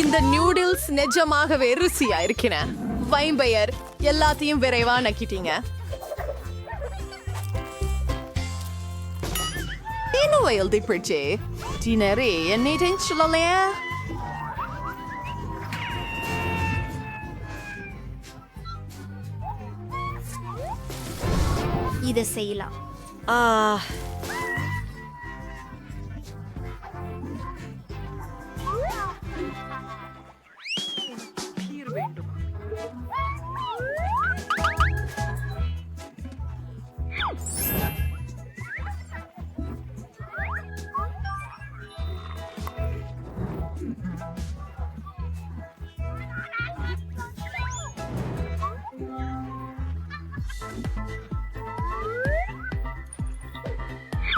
இந்த நூடுல்ஸ் நிஜமாகவே ருசியா இருக்கிற. வைம்பயர் எல்லாத்தையும் விரைவா நக்கிட்டீங்க. என்ன வயல்தி பிடிச்சே டினரே என்னை சொல்லலையா? இதை செய்யலாம்.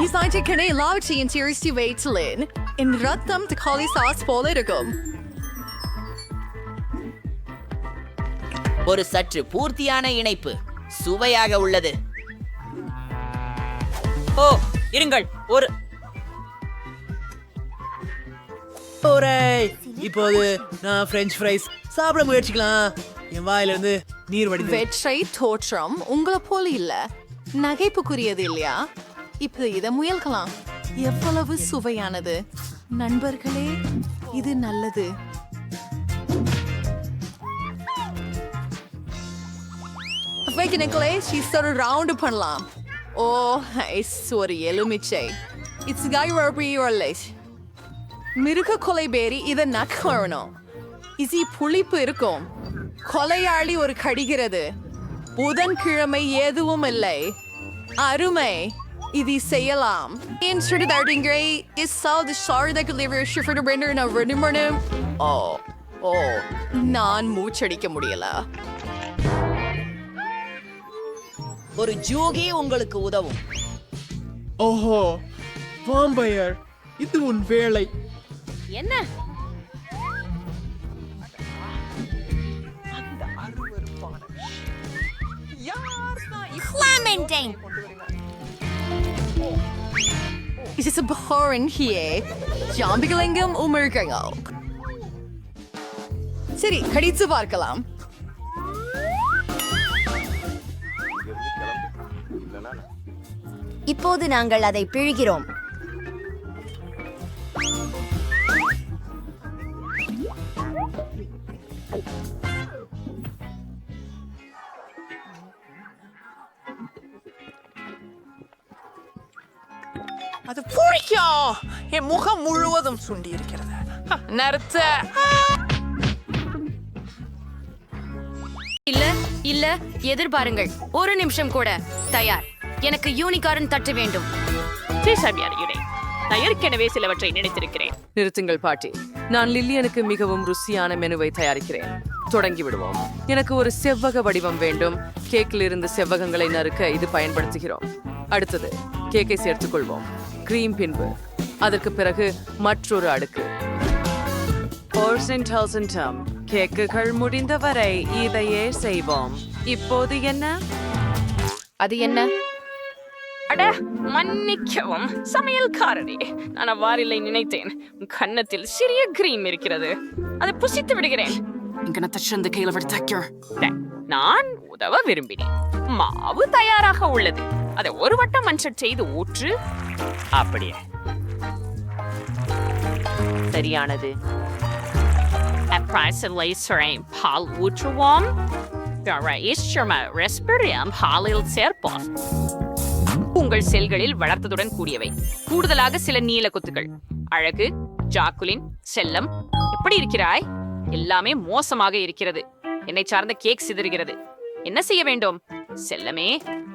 Design எல்லாவற்றையும் திருச்சி வைத்துள்ளேன். என் ரத்தம் தக்காளி சாஸ் போல இருக்கும். ஒரு சற்று பூர்த்தியான இணைப்பு சுவையாக உள்ளது. ஓ இருங்கள், ஒரு இப்போது நான் பிரெஞ்ச் ஃப்ரைஸ் சாப்பிட முயற்சிக்கலாம். என் வாயிலிருந்து நீர் வடிது. வெற்றை தோற்றம் உங்களை போல இல்ல, நகைப்புக்குரியது இல்லையா? இப்ப இதை முயல்கலாம். எவ்வளவு சுவையானது நண்பர்களே, இது நல்லது. ரவுண்ட் பண்ணலாம். ஓ ஒரு எலுமிச்சை. இட்ஸ் மிருக கொலைபேரி. இதை நக்கணும். இசி புளிப்பு இருக்கும். கொலையாளி ஒரு கடிகிறது. புதன்கிழமை எதுவும் இல்லை. அருமை, இதை செய்யலாம். நான் மூச்சடிக்க முடியல. ஒரு ஜூகி உங்களுக்கு உதவும். ஓஹோ வாம்பயர், இது உன் வேலை. என்ன? Clementine. Is this a boring here? ஜாம்பிகளெங்கும் உமிழ்கள். சரி, கடித்து பார்க்கலாம். இப்போது நாங்கள் அதை பிழிகிறோம். அது பிடிக்கும். என் முகம் முழுவதும் சுண்டி இருக்கிறது. நிறுத்த. இல்ல எதிர்பாருங்கள், ஒரு நிமிஷம் கூட. தயார். எனக்கு யூனிகார்ன் தட்டு வேண்டும். நான் ஏற்கனவே சிலவற்றை நினைத்திருக்கிறேன். நிறுத்துங்கள் பாட்டி, நான் லில்லியனுக்கு மிகவும் ருசியான மெனுவை தயாரிக்கிறேன். தொடங்கி விடுவோம். எனக்கு ஒரு செவ்வக வடிவம் வேண்டும். கேக்கில் இருந்து செவ்வகங்களை நறுக்க இது பயன்படுத்துகிறோம். அடுத்தது கேக்கை சேர்த்துக்கொள்வோம். கிரீம் பின்பு அதற்கு பிறகு மற்றொரு அடுக்கு. கேக்குகள் முடிந்தவரை இதையே செய்வோம். இப்போது என்ன? அது என்ன? அட மன்னிக்கவும் சமையல்காரரே, நான் அவ்வாறில்லை நினைத்தேன். உன் கன்னத்தில் சிறிய கிரீம் இருக்கிறது, அதை புசித்து விடுகிறேன். நான் உதவ விரும்பினேன். மாவு தயாராக உள்ளது, அதை ஒரு வட்டம் மஞ்சள் செய்து ஊற்று. அப்படியே சரியானது. பால் ஊற்றுவோம். பாலில் சேர்ப்போம். உங்கள் செல்களில் வளர்த்ததுடன் கூடியவை. கூடுதலாக சில நீல கொத்துகள். அழகு, ஜாக்குலின், செல்லம், எப்படி இருக்கிறாய்? எல்லாமே மோசமாக இருக்கிறது. என்னை சார்ந்த கேக் சிதறுகிறது. என்ன செய்ய வேண்டும்? செல்லமே,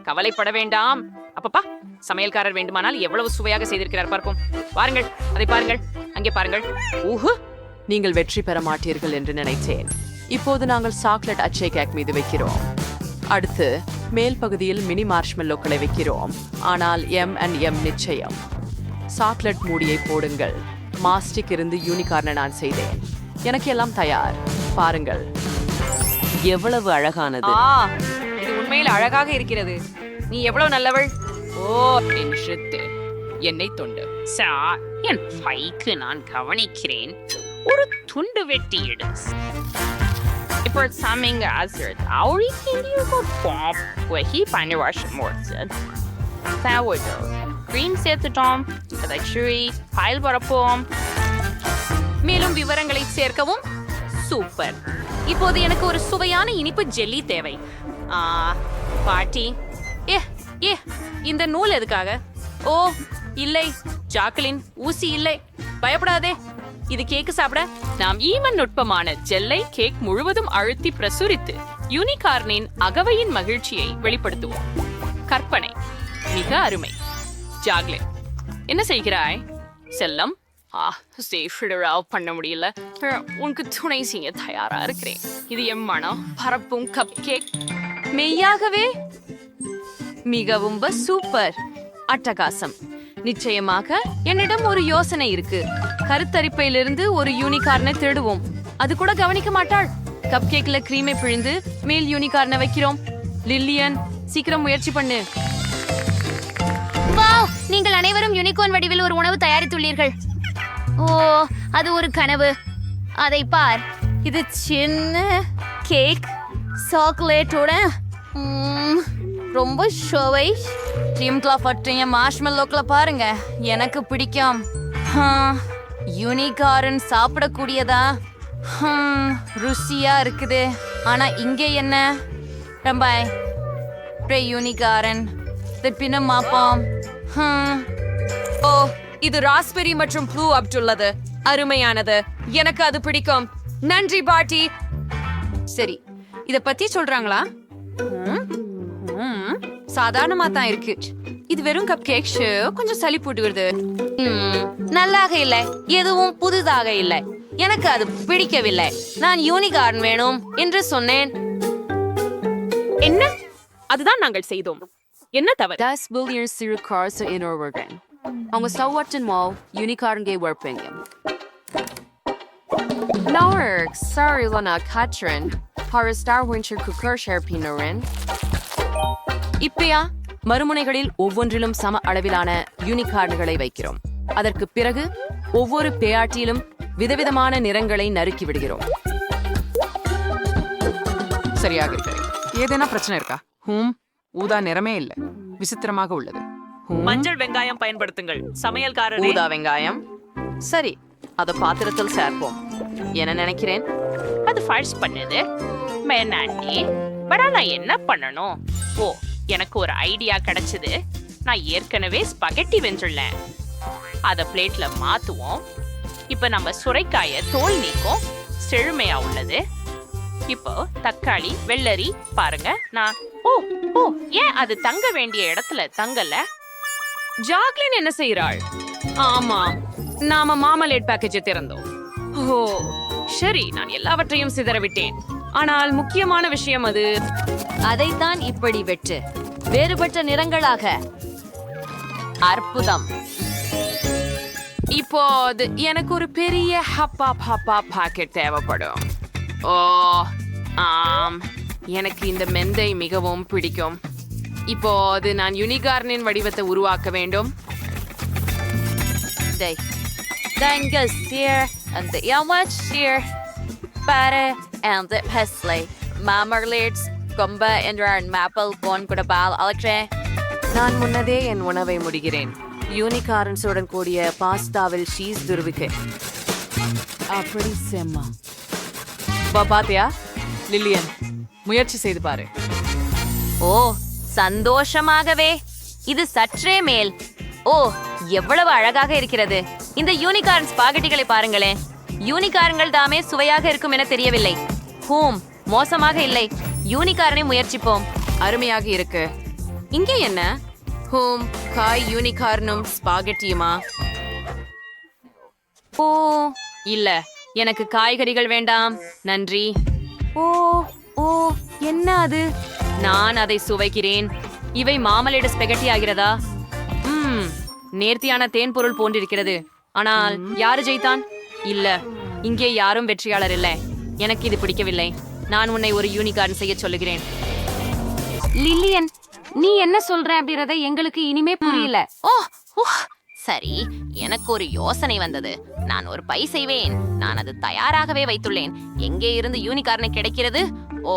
கவலைப்பட வேண்டாம். அப்பப்பா, சமையல்காரர் வேண்டுமானால் எவ்வளவு சுவையாக செய்திருக்கிறார் பார்ப்போம். பாருங்கள், அதை பாருங்கள், அங்கே பாருங்கள். ஊஹு, நீங்கள் வெற்றி பெற மாட்டீர்கள் என்று நினைத்தேன். இப்போது நாங்கள் சாக்லேட் அச்சை கேக் மீது வைக்கிறோம். அடுத்து மேல் பகுதியில் மினி மார்ஷ்மெல்லோக்களை வைக்கிறோம். ஆனால் M&M நிச்சயம். சாக்லேட் மூடியை போடுங்கள். மாஸ்டிக் இருந்து யூனிகார்னை நான் செய்தேன். எனக்கு எல்லாம் தயார். பாருங்கள் எவ்வளவு அழகானது. இது உண்மையில் அழகாக இருக்கிறது. நீ எவ்வளவு நல்லவள். ஓ, என் ஷித்து, என்னை தொண்டு. என் பைக்கு நான் கவனிக்கிறேன். ஒரு துண்டு வெட்டி இடு. இப்போ சமைங்க ஆசிரியர் அவளி கிண்டியோ பாப் வகி பனிவாஷ் மோர்சன் சாவடோ கிரீம் சேர்த்துட்டோம். அதை சுழி பைல் வரப்போம். மேலும் விவரங்களை சேர்க்கவும். சூப்பர். இப்போது எனக்கு ஒரு சுவையான இனிப்பு ஜெல்லி தேவை. பாட்டி, இந்த நூல் எதுக்காக? ஓ இல்லை, ஜாக்லின், ஊசி இல்லை. பயப்படாதே, இது கேக்கு சாப்பிட. நாம் ஈவன் நுட்பமான ஜெல்லை கேக் முழுவதும் அழுத்தி பிரசுரித்து யூனிகார்னின் அகவையின் மகிழ்ச்சியை வெளிப்படுத்துவோம். கற்பனை மிக அருமை. ஜாக்லின், என்ன செய்கிறாய்? செல்லம், பண்ண முடியல. உனக்கு துணை செய்ய தயாரா இருக்கிறேன். இது என் மனம் பரப்பும் கப் கேக். மெய்யாகவே மிகவும் சூப்பர். அட்டகாசம். நிச்சயமாக என்னிடம் ஒரு யோசனை இருக்கு. கருத்தரிப்பையிலிருந்து ஒரு யூனிகார்னை திருடுவோம். அது கூட கவனிக்க மாட்டாள். கப் கேக்ல கிரீமை பிழிந்து மேல் யூனிகார்னை வைக்கிறோம். லில்லியன், சீக்கிரம் முயற்சி பண்ணு. வாவ், நீங்கள் அனைவரும் யூனிகார்ன் வடிவில் ஒரு உணவு தயாரித்துள்ளீர்கள். ஓ, அது ஒரு கனவு. அதை பார். இது சின்ன கேக் சாக்லேட்டோட ரொம்ப சுவை. ட்ரீம்க்லா பற்றிய மார்ஷ்மெல்லோக்களை பாருங்க, எனக்கு பிடிக்கும். யூனிகார்ன் சாப்பிடக்கூடியதா? ருசியா இருக்குது. ஆனா இங்கே என்ன? ரொம்ப யூனிகார்ன் பின்னம் மாப்போம். ஓ, இது ராஸ்பெரி மற்றும் ப்ளூ அப்டுள்ளது. அருமையானது. எனக்கு அது பிடிக்கும். நன்றி பாட்டி. சரி, இத பத்தி சொல்றாங்களா? சாதாரணமா தான் இருக்கு. இது வெறும் கப் கேக். கொஞ்சம் சளி போட்டு வருது. நல்லாக இல்லை, எதுவும் புதுதாக இல்லை. எனக்கு அது பிடிக்கவில்லை. நான் யூனிகார்ன் வேணும் என்று சொன்னேன். என்ன? அதுதான் நாங்கள் செய்தோம். என்ன தவறு? Das will ihr siru karsa in Orwegen. அவங்க சவுவட்டன் Mau யூனிகார்ன்கே வர்ப்பீங்க. Nork, sorry Lana Katrin. Haristar Winter Cooker Sherpinorin. இப்பயா மறுமுனைகளில் ஒவ்வொன்றிலும் சம அளவிலான யூனிகார்ன்களை வைக்கிறோம். அதற்கு பிறகு ஒவ்வொரு பேயாட்டியிலும் விதவிதமான நிறங்களை நறுக்கி விடுகிறோம். சரியாக இருக்கிறேன். ஏதேனா பிரச்சனை இருக்கா? ஊதா நிறமே இல்ல, விசித்திரமாக உள்ளது. மஞ்சள் வெங்காயம் பயன்படுத்துங்கள் சமையல்காரரே. ஊதா வெங்காயம். சரி, அத பாத்திரத்தில் சேர்ப்போம். என்ன நினைக்கிறேன்? அது ஃபால்ஸ் பண்ணுது. மேனாண்டி, பட் நான் என்ன பண்ணணும்? ஓ, எனக்கு ஒரு ஐடியா கிடைச்சது. நான் ஏற்கனவே ஸ்பகெட்டி வெஞ்சுள்ளேன். அத பிளேட்ல மாத்துவோம். இப்ப நம்ம சுரைக்காய தோல் நீக்கும். செழுமையா உள்ளது. இப்போ தக்காளி, வெள்ளரி பாருங்க. நான் ஏன் அது தங்க வேண்டிய இடத்துல தங்கல? ஜாக்லின் என்ன செய்யறாள்? ஆமா, நாம மாமலேட் பேக்கேஜை திறந்தோம். ஓ சரி, நான் எல்லாவற்றையும் சிதறவிட்டேன். ஆனால் முக்கியமான விஷயம் அது. அதைத்தான் இப்படி வெட்டு, வேறுபட்ட நிறங்களாக. அற்புதம். இப்போது எனக்கு ஒரு பெரிய ஹப்பா பாக்கெட் தேவைப்படும். ஓ ஆம், எனக்கு இந்த மெந்தை மிகவும் பிடிக்கும். இப்போது நான் யூனிகார்னின் வடிவத்தை உருவாக்க வேண்டும். நான் முன்னதே என் உணவை முடிகிறேன். யூனிகார்ன்ஸுடன் கூடிய பாஸ்தாவில் சீஸ் துருவிக்கு அப்படி செம்மா. பாத்தியா லில்லியன், முயற்சி செய்து பாரு. ஓ சந்தோஷமாகவே. இது சற்றே மேல். ஓ எவ்வளவு அழகாக இருக்கிறது. இந்த யூனிகார்ன் ஸ்பாகெட்டிகளை பாருங்களேன். யூனிகார்ன்கள் தாமே சுவையாக இருக்கும் என தெரியவில்லை. மோசமாக இல்லை. யூனிகார்னை முயற்சிப்போம். அருமையாக இருக்கு. இங்கே என்ன? காய் யூனிகார்னும் ஸ்பாகெட்டியுமா? ஓ இல்ல, எனக்கு காய்கறிகள் வேண்டாம், நன்றி. ஓ ஓ என்ன அது? நான் அதை சுவைக்கிறேன். இவை மாமலேடு ஸ்பெகட்டி ஆகிறதா? நேர்த்தியான தேன் பொருள் போன்றிருக்கிறது. ஆனால் யாரு ஜெயித்தான்? இல்ல, இங்கே யாரும் வெற்றியாளர் இல்லை. எனக்கு இது பிடிக்கவில்லை. நான் உன்னை ஒரு யூனிகார்ன் செய்ய சொல்லுகிறேன். லில்லியன், நீ என்ன சொல்ற அப்படின்றத எங்களுக்கு இனிமே புரியல. சரி, எனக்கு ஒரு யோசனை வந்தது. நான் ஒரு பை செய்வேன். நான் அது தயாராகவே வைத்துள்ளேன். எங்கே இருந்து யூனிகார்னை கிடைக்கிறது? ஓ,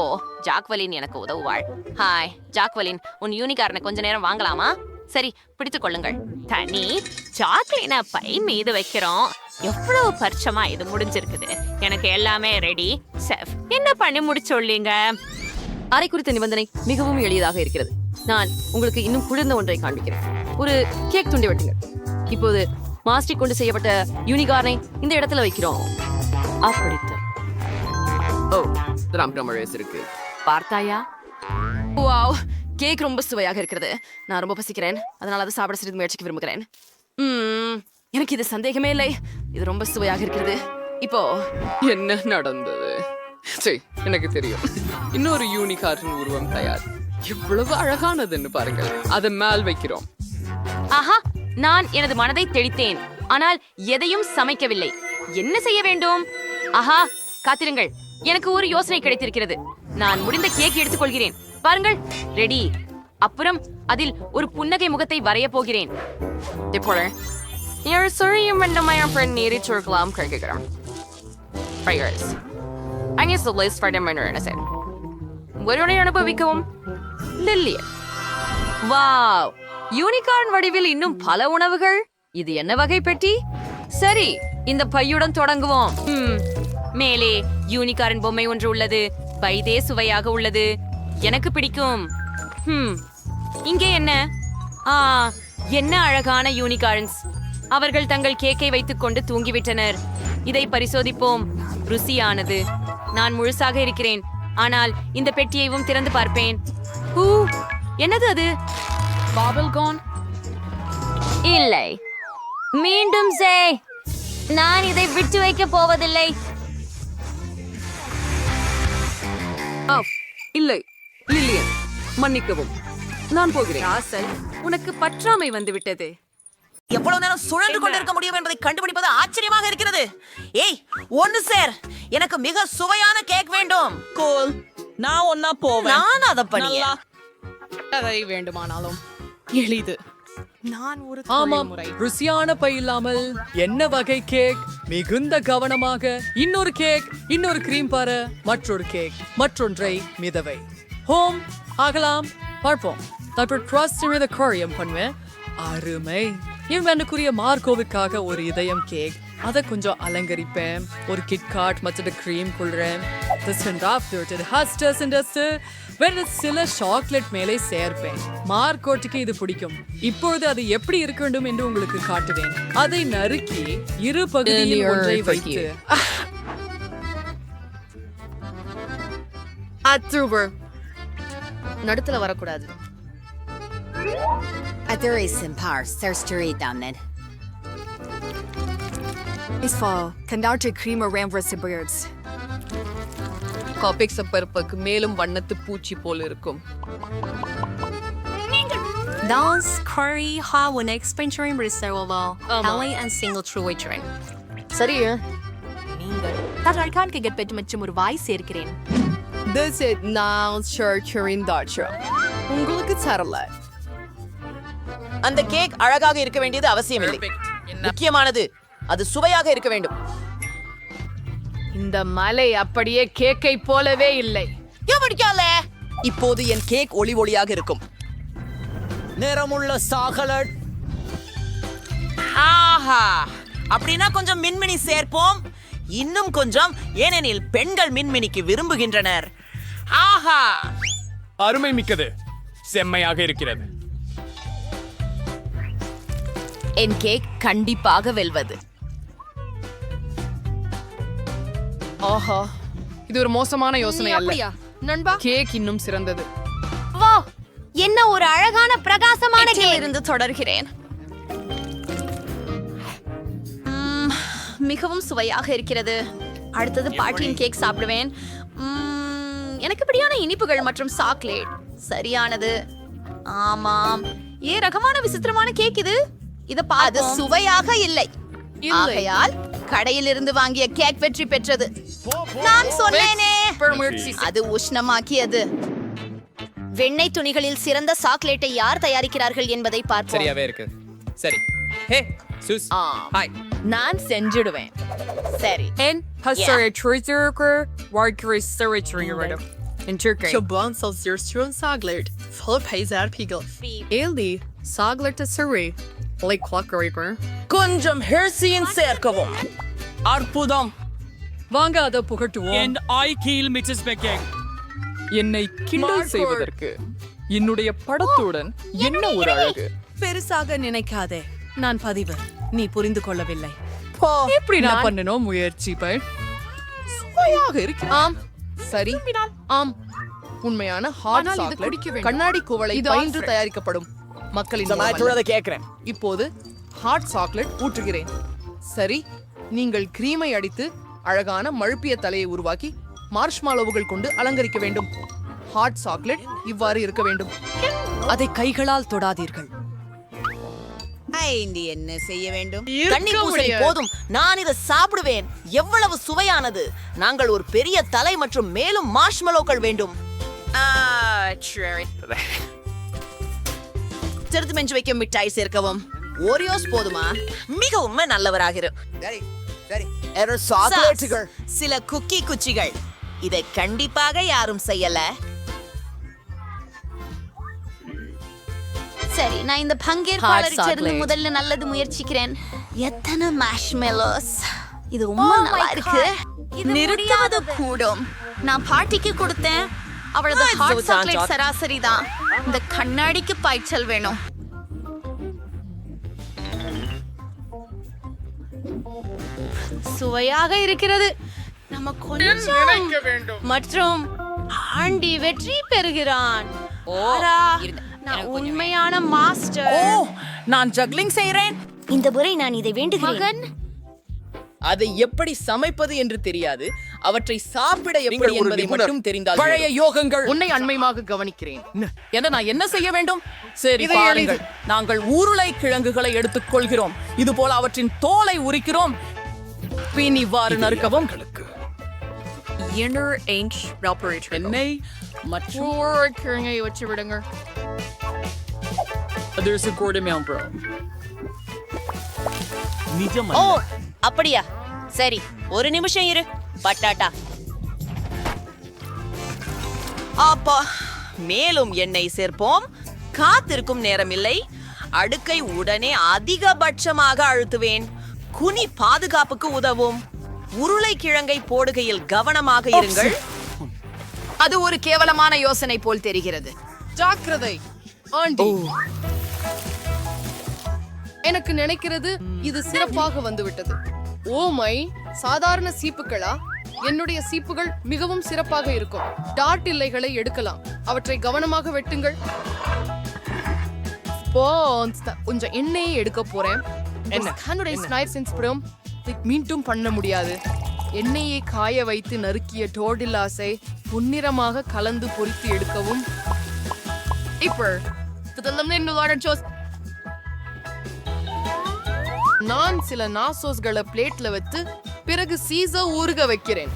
ஜாக்வலின் எனக்கு உதவுவாள். ஹாய் ஜாக்வலின், உன் யூனிகார்னை கொஞ்ச நேரம் வாங்கலாமா? சரி, பிடித்துக் கொள்ளுங்கள். தனி சாக்லேட்டை பை மீது வைக்கிறோம். எவ்வளவு பரிச்சமா இது முடிஞ்சிருக்குது. எனக்கு எல்லாமே ரெடி. செஃப், என்ன பண்ணி முடிச்சொல்லிங்க? அறை குறித்த நிபந்தனை மிகவும் எளிதாக இருக்கிறது. நான் உங்களுக்கு இன்னும் குளிர்ந்த ஒன்றை காண்பிக்கிறேன். ஒரு கேக் துண்டை வெட்டுங்கள். இப்போது மாஸ்டிக் கொண்டு செய்யப்பட்ட யூனிகார்னை இந்த இடத்துல வைக்கிறோம். அப்படித்தான். இருக்கு. பார்த்தாயா? வாவ், கேக் ரொம்ப சுவையாக இருக்கிறது. நான் ரொம்ப பசிக்கிறேன், அதனால அதை சாப்பிட சிறிது முயற்சிக்க விரும்புகிறேன். எனக்கு இது சந்தேகமே இல்லை. இது ரொம்ப சுவையாக இருக்கிறது. இப்போ என்ன நடந்தது? எனக்கு தெரியும். இன்னொரு யூனிகார்ன் உருவம் தயார். இவ்வளவு அழகானதுன்னு பாருங்கள். அதை மேல் வைக்கிறோம். ஆஹா, நான் எனது மனதை தெளித்தேன், ஆனால் எதையும் சமைக்கவில்லை. என்ன செய்ய வேண்டும்? ஆஹா, காத்திருங்கள், எனக்கு ஒரு யோசனை கிடைத்திருக்கிறது. நான் முடிந்த கேக் எடுத்துக்கொள்கிறேன். பாருங்கள், ரெடி. அப்புறம் அதில் ஒரு புன்னகை முகத்தை வரைய போகிறேன். அனுபவிக்கவும் லில்லியன். வாவ், யூனிகார்ன் வடிவில் இன்னும் பல உணவுகள். இது என்ன வகை பெட்டி? சரி, இந்த பையுடன் தொடங்குவோம். மேலே யூனிகார்ன் பொம்மை ஒன்று உள்ளது. பைதே சுவையாக உள்ளது. எனக்கு பிடிக்கும். இங்கே என்ன? என்ன அழகான யூனிகார்ன்ஸ். அவர்கள் தங்கள் கேக்கை வைத்துக் கொண்டு தூங்கிவிட்டனர். இதை பரிசோதிப்போம். ருசியானது. நான் முழுசாக இருக்கிறேன், ஆனால் இந்த பெட்டியையும் திறந்து பார்ப்பேன். என்னது அது? பாபிள் கான்? இல்லை, மீண்டும் நான் இதை விட்டு வைக்க போவதில்லை. இல்லை லில்லியன், மன்னிக்கவும், நான் போகிறேன். ராசல், உனக்கு பற்றாமை வந்து விட்டது. எவ்வளவு நேரம் சுழன்று கொண்டிருக்க முடியும் என்பதை கண்டுபிடிப்பது ஆச்சரியமாக இருக்கிறது. ஏய், ஒன்னு சேர், எனக்கு மிக சுவையான கேக் வேண்டும். கோல், நான் ஒன்னா போவேன். நான் அதை பண்ணிய அதை வேண்டுமானாலும் எளிது. நான் ஒரு ஆமாம், ருசியான பை இல்லாமல் என்ன வகை கேக்? மிகுந்த கவனமாக. இன்னொரு கேக், இன்னொரு கிரீம் பார, மற்றொரு கேக், மற்றொன்றை மிதவை. ஹோம் ஆகலாம், பார்ப்போம். தாற்போம் ட்ரஸ்ட் மீது கோரியம் பண்ணுவேன். அருமை. என் வேண்டுக்குரிய மார்க்கோவுக்காக ஒரு இதயம் கேக், அதை கொஞ்சம் அலங்கரிப்பேன். ஒரு கிட்காட் மற்ற கிரீம் கொள்றேன். சில சாக்லேட் மேலே சேர்ப்பேன். மார்க்கோட்டுக்கு இது பிடிக்கும். இப்பொழுது அது எப்படி இருக்க வேண்டும் என்று உங்களுக்கு காட்டுவேன். அதை நறுக்கி இரு பகுதியில் ஒன்றை வைத்து நடுத்துல வரக்கூடாது. மேலும் வண்ணத்து பூச்சி போல் இருக்கும். சரி, மற்றும் ஒரு வாய் சேர்க்கிறேன். This is now Church in Dutch. உங்களுக்கு தரல. அந்த கேக் அழகாக இருக்க வேண்டியது அவசியமில்லை. முக்கியமானது அது சுவையாக இருக்க வேண்டும். இந்த மலை அப்படியே கேக்கை போலவே இல்லை. இப்போது என் கேக் ஒளி ஒளியாக இருக்கும். நிறமுள்ள சாக்லேட். ஆஹா, அப்படின்னா கொஞ்சம் மின்மினி சேர்ப்போம். இன்னும் கொஞ்சம், ஏனெனில் பெண்கள் மின்மினிக்கு விரும்புகின்றனர். ஆஹா, அருமை மிக்கது, செம்மையாக இருக்கிறது. என் கேக் கண்டிப்பாக வெல்வது. ஆஹா, இது ஒரு மோசமான யோசனை அல்ல. நண்பா, கேக் இன்னும் சிறந்தது. வா, என்ன ஒரு அழகான பிரகாசமான கேக். இருந்து தொடர்கிறேன். மிகவும் சுவையாக இருக்கிறது. அடுத்தது பாட்டியின் கேக் சாப்பிடுவேன். எனக்கு இப்படியான இனிப்புகள் மற்றும் சாக்லேட் சரியானது. ஆமாம், ரகமான விசித்திரமான கேக் இது. அது சுவையாக இல்லை. ஆகையால் கடையில் இருந்து வாங்கிய கேக் வெற்றி பெற்றது. நான் சொன்னேனே, அது உஷ்ணமாக்கியது. வெண்ணெய் துணிகளில் சிறந்த சாக்லேட்டை யார் தயாரிக்கிறார்கள் என்பதை பார்ப்போம். சரியாவே இருக்கு. சரி. ஹே சூஸ், ஹாய். நான் செஞ்சிடுவேன். சரி. En hasare trutherker warker seritringeredum. In Turkey. Çoban salsıyorsun saglet. Full peyzer pigel. Eli saglerta sari. Like clockworker. கொஞ்சம் ஹெர்சியின் சேர்க்கவும். அற்புதம். வாங்க அதை புகட்டுவோம். And I kill Mrs. Becking. என்னை கிண்டல் செய்வதற்கு என்னுடைய படத்துடன் என்ன ஒரு அழகு. பெருசாக நினைக்காதே. நான் பதிவு. நீ புரிந்து கொள்ளவில்லை. எப்படி நான் பண்ணணும் முயற்சி பை. சுவையாக இருக்கு. ஆம், சரி. ஆம், உண்மையான ஹாட் சாக்லேட் கண்ணாடி குவளை பயின்று தயாரிக்கப்படும். மக்களின் கேட்கிறேன். இப்போது ஹாட் சாக்லேட் ஊற்றுகிறேன். சரி, நீங்கள் கிரீமை அடித்து அழகான மழுப்பிய தலையை உருவாக்கி மார்ஷ்மாலோவுகள் கொண்டு அலங்கரிக்க வேண்டும். ஹாட் சாக்லேட் இவ்வாறு இருக்க வேண்டும். அதை கைகளால் தொடாதீர்கள். என்ன செய்ய வேண்டும்? தண்ணீர் பூசணி போதும், நான் இதை சாப்பிடுவேன். எவ்வளவு சுவையானது. நாங்கள் ஒரு பெரிய தலை மற்றும் மேலும் மார்ஷ்மலோக்கள் வேண்டும். சிறுத்து மெஞ்சு வைக்கும் மிட்டாய் சேர்க்கவும். ஓரியோஸ் போதுமா? மிகவும் நல்லவராகிரு. சில குக்கி குச்சிகள். இதை கண்டிப்பாக யாரும் செய்யல. சரி, நான் இந்த பங்கேற்பாளரை சேர்ந்து முதல்ல நல்லது முயற்சிக்கிறேன். எத்தனை மார்ஷ்மெலோஸ். இது ரொம்ப நல்லா இருக்கு. நிறுத்தாது கூடும். நான் பாட்டிக்கு கொடுத்தேன். அவளது ஹாட் சாக்லேட் சராசரி தான். இந்த கண்ணாடிக்கு பாய்ச்சல் வேணும். சுவையாக இருக்கிறது. நம்ம கொஞ்சம் மற்றும் ஆண்டி வெற்றி பெறுகிறான். நான் உண்மையான மாஸ்டர். நான் ஜக்லிங் செய்றேன். இந்த முறை நான் இதை வேண்டுகிறேன். அதை எப்படி சமைப்பது என்று தெரியாது. அவற்றை சாப்பிட எப்படி என்பதை மட்டும் தெரிந்தால் பழைய யோகங்கள். உன்னை அண்மையாக கவனிக்கிறேன். என நான் என்ன செய்ய வேண்டும்? சரி, பாருங்கள். நாங்கள் உருளை கிழங்குகளை எடுத்துக் கொள்கிறோம். இது போல அவற்றின் தோலை உரிக்கிறோம். பின் இவ்வாறு நறுக்கவும். எண்ணெய் மற்றும் கிழங்கை வச்சு விடுங்க. There's a good amount, bro. ஓ, அப்படியா? சரி, ஒரு நிமிஷம் இரு. பட்டாட்டா. அப்பா, மேலும் எண்ணெய் சேர்ப்போம். காத்திருக்கும் நேரமில்லை. அடுக்கை உடனே அதிகபட்சமாக அழுத்துவேன். குனி பாதுகாப்புக்கு உதவும். உருளைக்கிழங்கை போடுகையில் கவனமாக இருங்கள். அது ஒரு கேவலமான யோசனை போல் தெரிகிறது. ஜாக்கிரதை ஆண்டி. எனக்கு நினைக்கிறது இது சிறப்பாக வந்துவிட்டது. ஓ மை, சாதாரண சீப்புகளா? என்னுடைய சீப்புகள் மிகவும் சிறப்பாக இருக்கும். டாட் இல்லைகளை எடுக்கலாம். அவற்றை கவனமாக வெட்டுங்கள். கொஞ்சம் எண்ணெயை எடுக்க போறேன். மீண்டும் பண்ண முடியாது. எண்ணெயை காய வைத்து நறுக்கிய டோர்டில்லாஸை பொன்னிறமாக கலந்து பொரித்து எடுக்கவும். நான் சில நாசோஸ்களை பிளேட்ல வைத்து பிறகு சீசர் ஊறுக வைக்கிறேன்.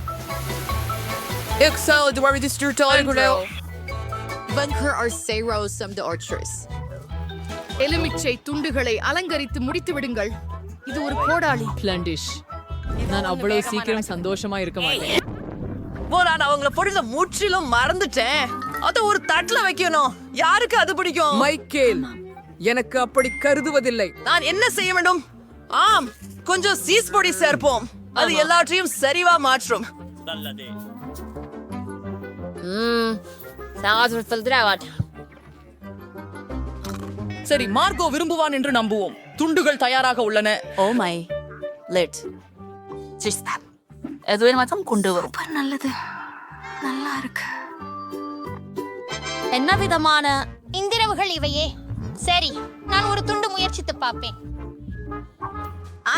எலுமிச்சை துண்டுகளை அலங்கரித்து முடித்து விடுங்கள். இது ஒரு கோடாளி. பிளண்டிஷ், நான் அவ்வளவு சீக்கிரம் சந்தோஷமா இருக்க மாட்டேன். நான் அவங்கள பொழுத முற்றிலும் மறந்துட்டேன். அத ஒரு தட்டுல வைக்கணும். யாருக்கு அது பிடிக்கும்? மைக்கேல், எனக்கு அப்படி கருதுவதில்லை. நான் என்ன செய்ய வேண்டும்? ஆம், கொஞ்சம் சீஸ் பொடி சேர்ப்போம். அது எல்லாத்தையும் சரிவா மாற்றும். சரி, மார்கோ விரும்புவான் என்று நம்புவோம். துண்டுகள் தயாராக உள்ளன. ஓ மை லெட் எதுவே மட்டும் கொண்டு வரும். நல்லது, நல்லா இருக்கு. என்ன விதமான இந்திரவுகள் இவையே. சரி, நான் ஒரு துண்டு முயற்சித்து பார்ப்பேன்.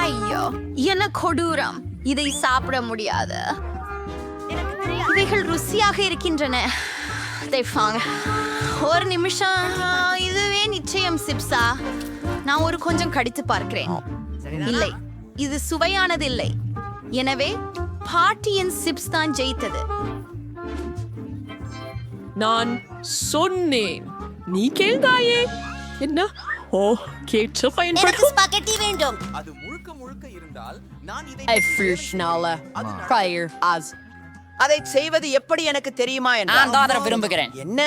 ஐயோ, என்ன கொடூரம். இதை சாப்பிட முடியாது. இவைகள் ருசியாக இருக்கின்றன. ஒரு நிமிஷம், இதுவே நிச்சயம் சிப்ஸா? நான் ஒரு கொஞ்சம் கடித்து பார்க்கிறேன். இல்லை, இது சுவையானது இல்லை. எனவே பாட்டியின் சிப்ஸ் தான் ஜெயித்தது. நான் சொன்னேன், நீ கேள்தாயே. என்ன? ஓ, கேட்டு பயன்படுத்தும். ஸ்பாகெட்டி வேண்டும். அது முழுக்க முழுக்க இருந்தால் நான் இதை அதை செய்வது எப்படி எனக்கு தெரியுமா? நான் தான் அதை விரும்புகிறேன். என்ன?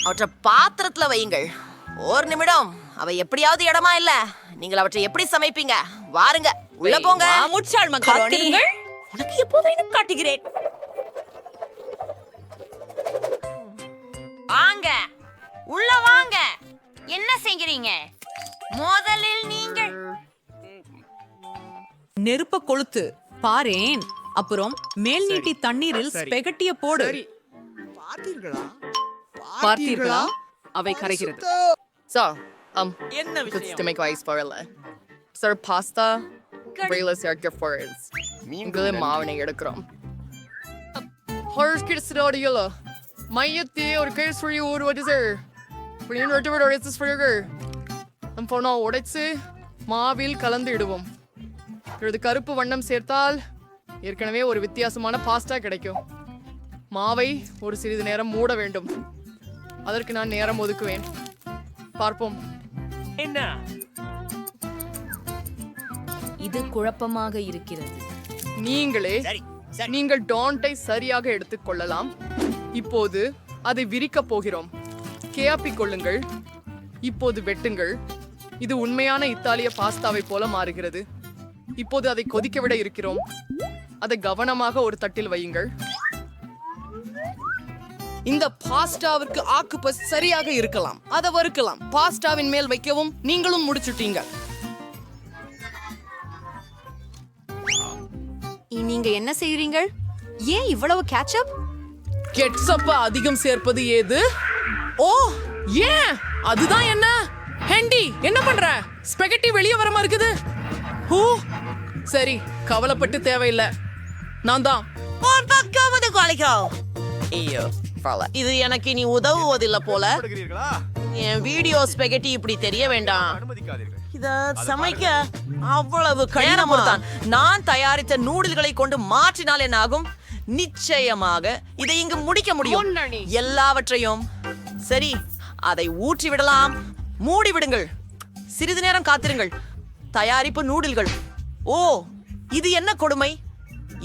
அவற்றை பாத்திரத்துல வையுங்கள். ஒரு நிமிடம். அவை எப்படியாவது இடமா இல்ல. நீங்கள் அவற்றை எப்படி சமைப்பீங்க? வாருங்க, உள்ள போங்க. முச்சாள் மக்கள், எனக்கு எப்போதையும் காட்டுகிறேன். வாங்க, உள்ள வாங்க. என்ன செய்கிறீங்க? முதலில் நீங்கள் நெருப்ப கொளுத்து பாரேன். அப்புறம் மேல் நீட்டி தண்ணீரில் ஸ்பெகட்டிய போடு. பார்த்தீர்களா? அவை கரைகிறது. என்ன விஷயம்? சார், பாஸ்தா ரயிலஸ் ஏர்க்க ஃபாரன்ஸ் உங்களே மாவனை எடுக்கிறோம். ஹார்ஸ் கிட்ஸ்டாடியல மையத்தே ஒரு case for you what is it? பிரின் ரொட்டிவர் இஸ் ஃபார் யூ. நம்ம போனா உடைச்சு மாவில் கலந்து இடுவோம். இது கருப்பு வண்ணம் சேர்த்தால் ஏற்கனவே ஒரு வித்தியாசமான பாஸ்தா கிடைக்கும். மாவை ஒரு சிறிது நேரம் மூட வேண்டும். அதற்கு நான் நேரம் ஒதுக்குவேன். பார்ப்போம். என்ன? இது குழப்பமாக இருக்கிறது. நீங்கள் டான்ட்டை சரியாக எடுத்துக்கொள்ளலாம். இப்போது அதை விரிக்கப் போகிறோம். கேப்பிக் கொள்ளுங்கள். இப்போது வெட்டுங்கள். இது உண்மையான இத்தாலிய பாஸ்தாவை போல மாறுகிறது. இப்போது அதை கொதிக்க விட இருக்கிறோம். அதை கவனமாக ஒரு தட்டில் வையுங்கள். இந்த பாஸ்டாவிற்கு ஆக்குபஸ் சரியாக இருக்கலாம். அதை வறுக்கலாம். பாஸ்டாவின் மேல் வைக்கவும். நீங்களும் முடிச்சுட்டீங்க. நீங்க என்ன செய்றீங்கள்? ஏன் இவ்வளவு கேட்சப்? கெட்சப்ப அதிகம் சேர்ப்பது ஏது? ஓ, ஏன்? அதுதான் என்ன? ஹெண்டி, என்ன பண்ற? ஸ்பெகட்டி வெளியே வரமா இருக்குது. ஓ, சரி, கவலைப்பட்டு தேவையில்லை. நான் தான். ஐயோ, இது எனக்கு இனி உதவுவதில்லை போல. என் வீடியோ ஸ்பெகட்டி இப்படி தெரிய வேண்டாம். இத சமைக்க அவ்வளவு கடினமா தான். நான் தயாரித்த நூடுல்களை கொண்டு மாற்றினால் என்ன ஆகும்? நிச்சயமாக இதை இங்கு முடிக்க முடியும். எல்லாவற்றையும் சரி, அதை ஊற்றி விடலாம். மூடி விடுங்கள். சிறிது நேரம் காத்திருங்கள். தயாரிப்பு நூடுல்கள். ஓ, இது என்ன கொடுமை!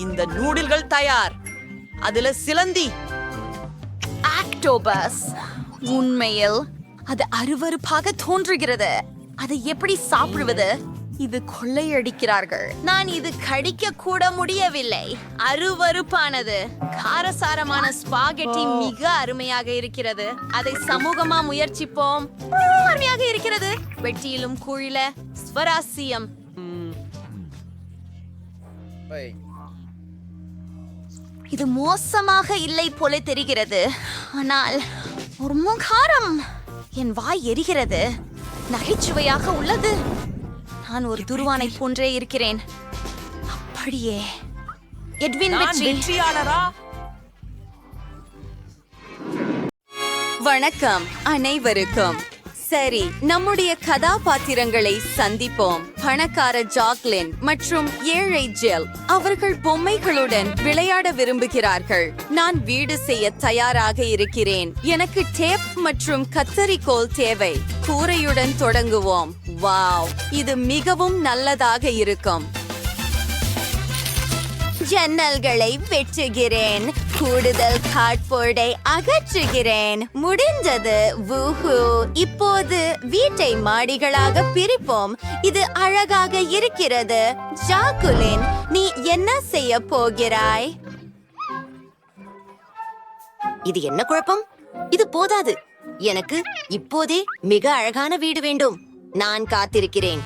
இந்த நூடுல்கள் தயார். அதுல சிலந்தி. ஆக்டோபஸ். உண்மையில் அது அருவருப்பாக தோன்றுகிறது. அதை எப்படி சாப்பிடுவது? இது கொள்ளையடிக்கிறார்கள். நான் இது கடிக்க கூட முடியவில்லை. அருவருப்பானது. காரசாரமான ஸ்பாகெட்டி மிக அருமையாக இருக்கிறது. அதை சமூகமா முயற்சிப்போம். அருமையாக இருக்கிறது. வெட்டியிலும் குழில ஸ்வராசியம். இது மோசமாக இல்லை போல தெரிகிறது. ஆனால் ஒரு முகாரம். என் வாய் எரிகிறது. நகைச்சுவையாக உள்ளது. நான் ஒரு துருவானை போன்றே இருக்கிறேன். அப்படியே எட்வின் வெற்றியாளரா? வணக்கம் அனைவருக்கும். சரி, நம்முடைய கதாபாத்திரங்களை சந்திப்போம். பணக்கார ஜாக்லின் மற்றும் ஏழை ஜெல். அவர்கள் பொம்மைகளுடன் விளையாட விரும்புகிறார்கள். நான் வீடு செய்ய தயாராக இருக்கிறேன். எனக்கு டேப் மற்றும் கத்தரிக்கோல் தேவை. கூரையுடன் தொடங்குவோம். வாவ், இது மிகவும் நல்லதாக இருக்கும். ஜன்னல்களை வெட்டுகிறேன். கூடுதல் கார்ட்போர்டை அகற்றுகிறேன். முடிந்தது. வூஹூ. இப்போது வீட்டை மாடிகளாக பிரிப்போம். இது அழகாக இருக்கிறது. ஜாக்குலின், நீ என்ன செய்ய போகிறாய்? இது என்ன குழப்பம்? இது போதாது. எனக்கு இப்போதே மிக அழகான வீடு வேண்டும். நான் காத்திருக்கிறேன்.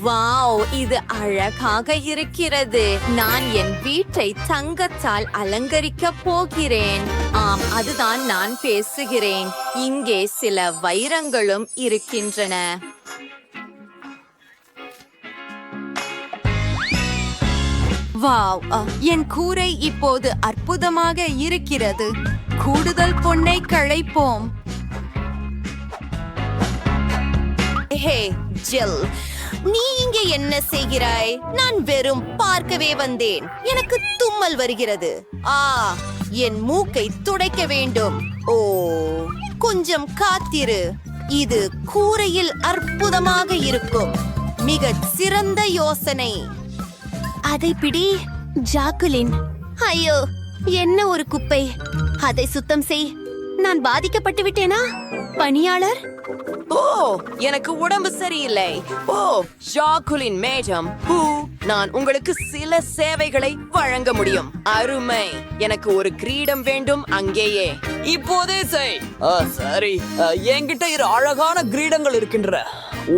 வாவ், இது அழகாக இருக்கிறது. நான் என் வீட்டை தங்கத்தால் அலங்கரிக்க போகிறேன். ஆம், அதுதான் நான் பேசுகிறேன். இங்கே சில வைரங்களும் இருக்கின்றன. வாவ், என் கூரை இப்போது அற்புதமாக இருக்கிறது. கூடுதல் பொன்னை கழைப்போம். ஹே ஜில், நீ இங்கே என்ன செய்கிறாய்? நான் வெறும் பார்க்கவே வந்தேன். எனக்கு தும்மல் வருகிறது. என் மூக்கை துடைக்க வேண்டும். ஓ, கொஞ்சம் காத்திரு. இது கூரையில் அற்புதமாக இருக்கும். மிக சிறந்த யோசனை. அதை பிடி ஜாக்குலின். ஐயோ, என்ன ஒரு குப்பை. அதை சுத்தம் செய். நான் பாதிக்கப்பட்டு விட்டேனா? பணியாளர்? ஓ, எனக்கு உடம்பு சரியில்லை. ஓ, ஜாக்குலின் மேடம், நான் உங்களுக்கு சில சேவைகளை வழங்க முடியும். அருமை. எனக்கு ஒரு கிரீடம் வேண்டும். அங்கேயே இப்போதே செய். சரி, என்கிட்ட இரு அழகான கிரீடங்கள் இருக்கின்றன.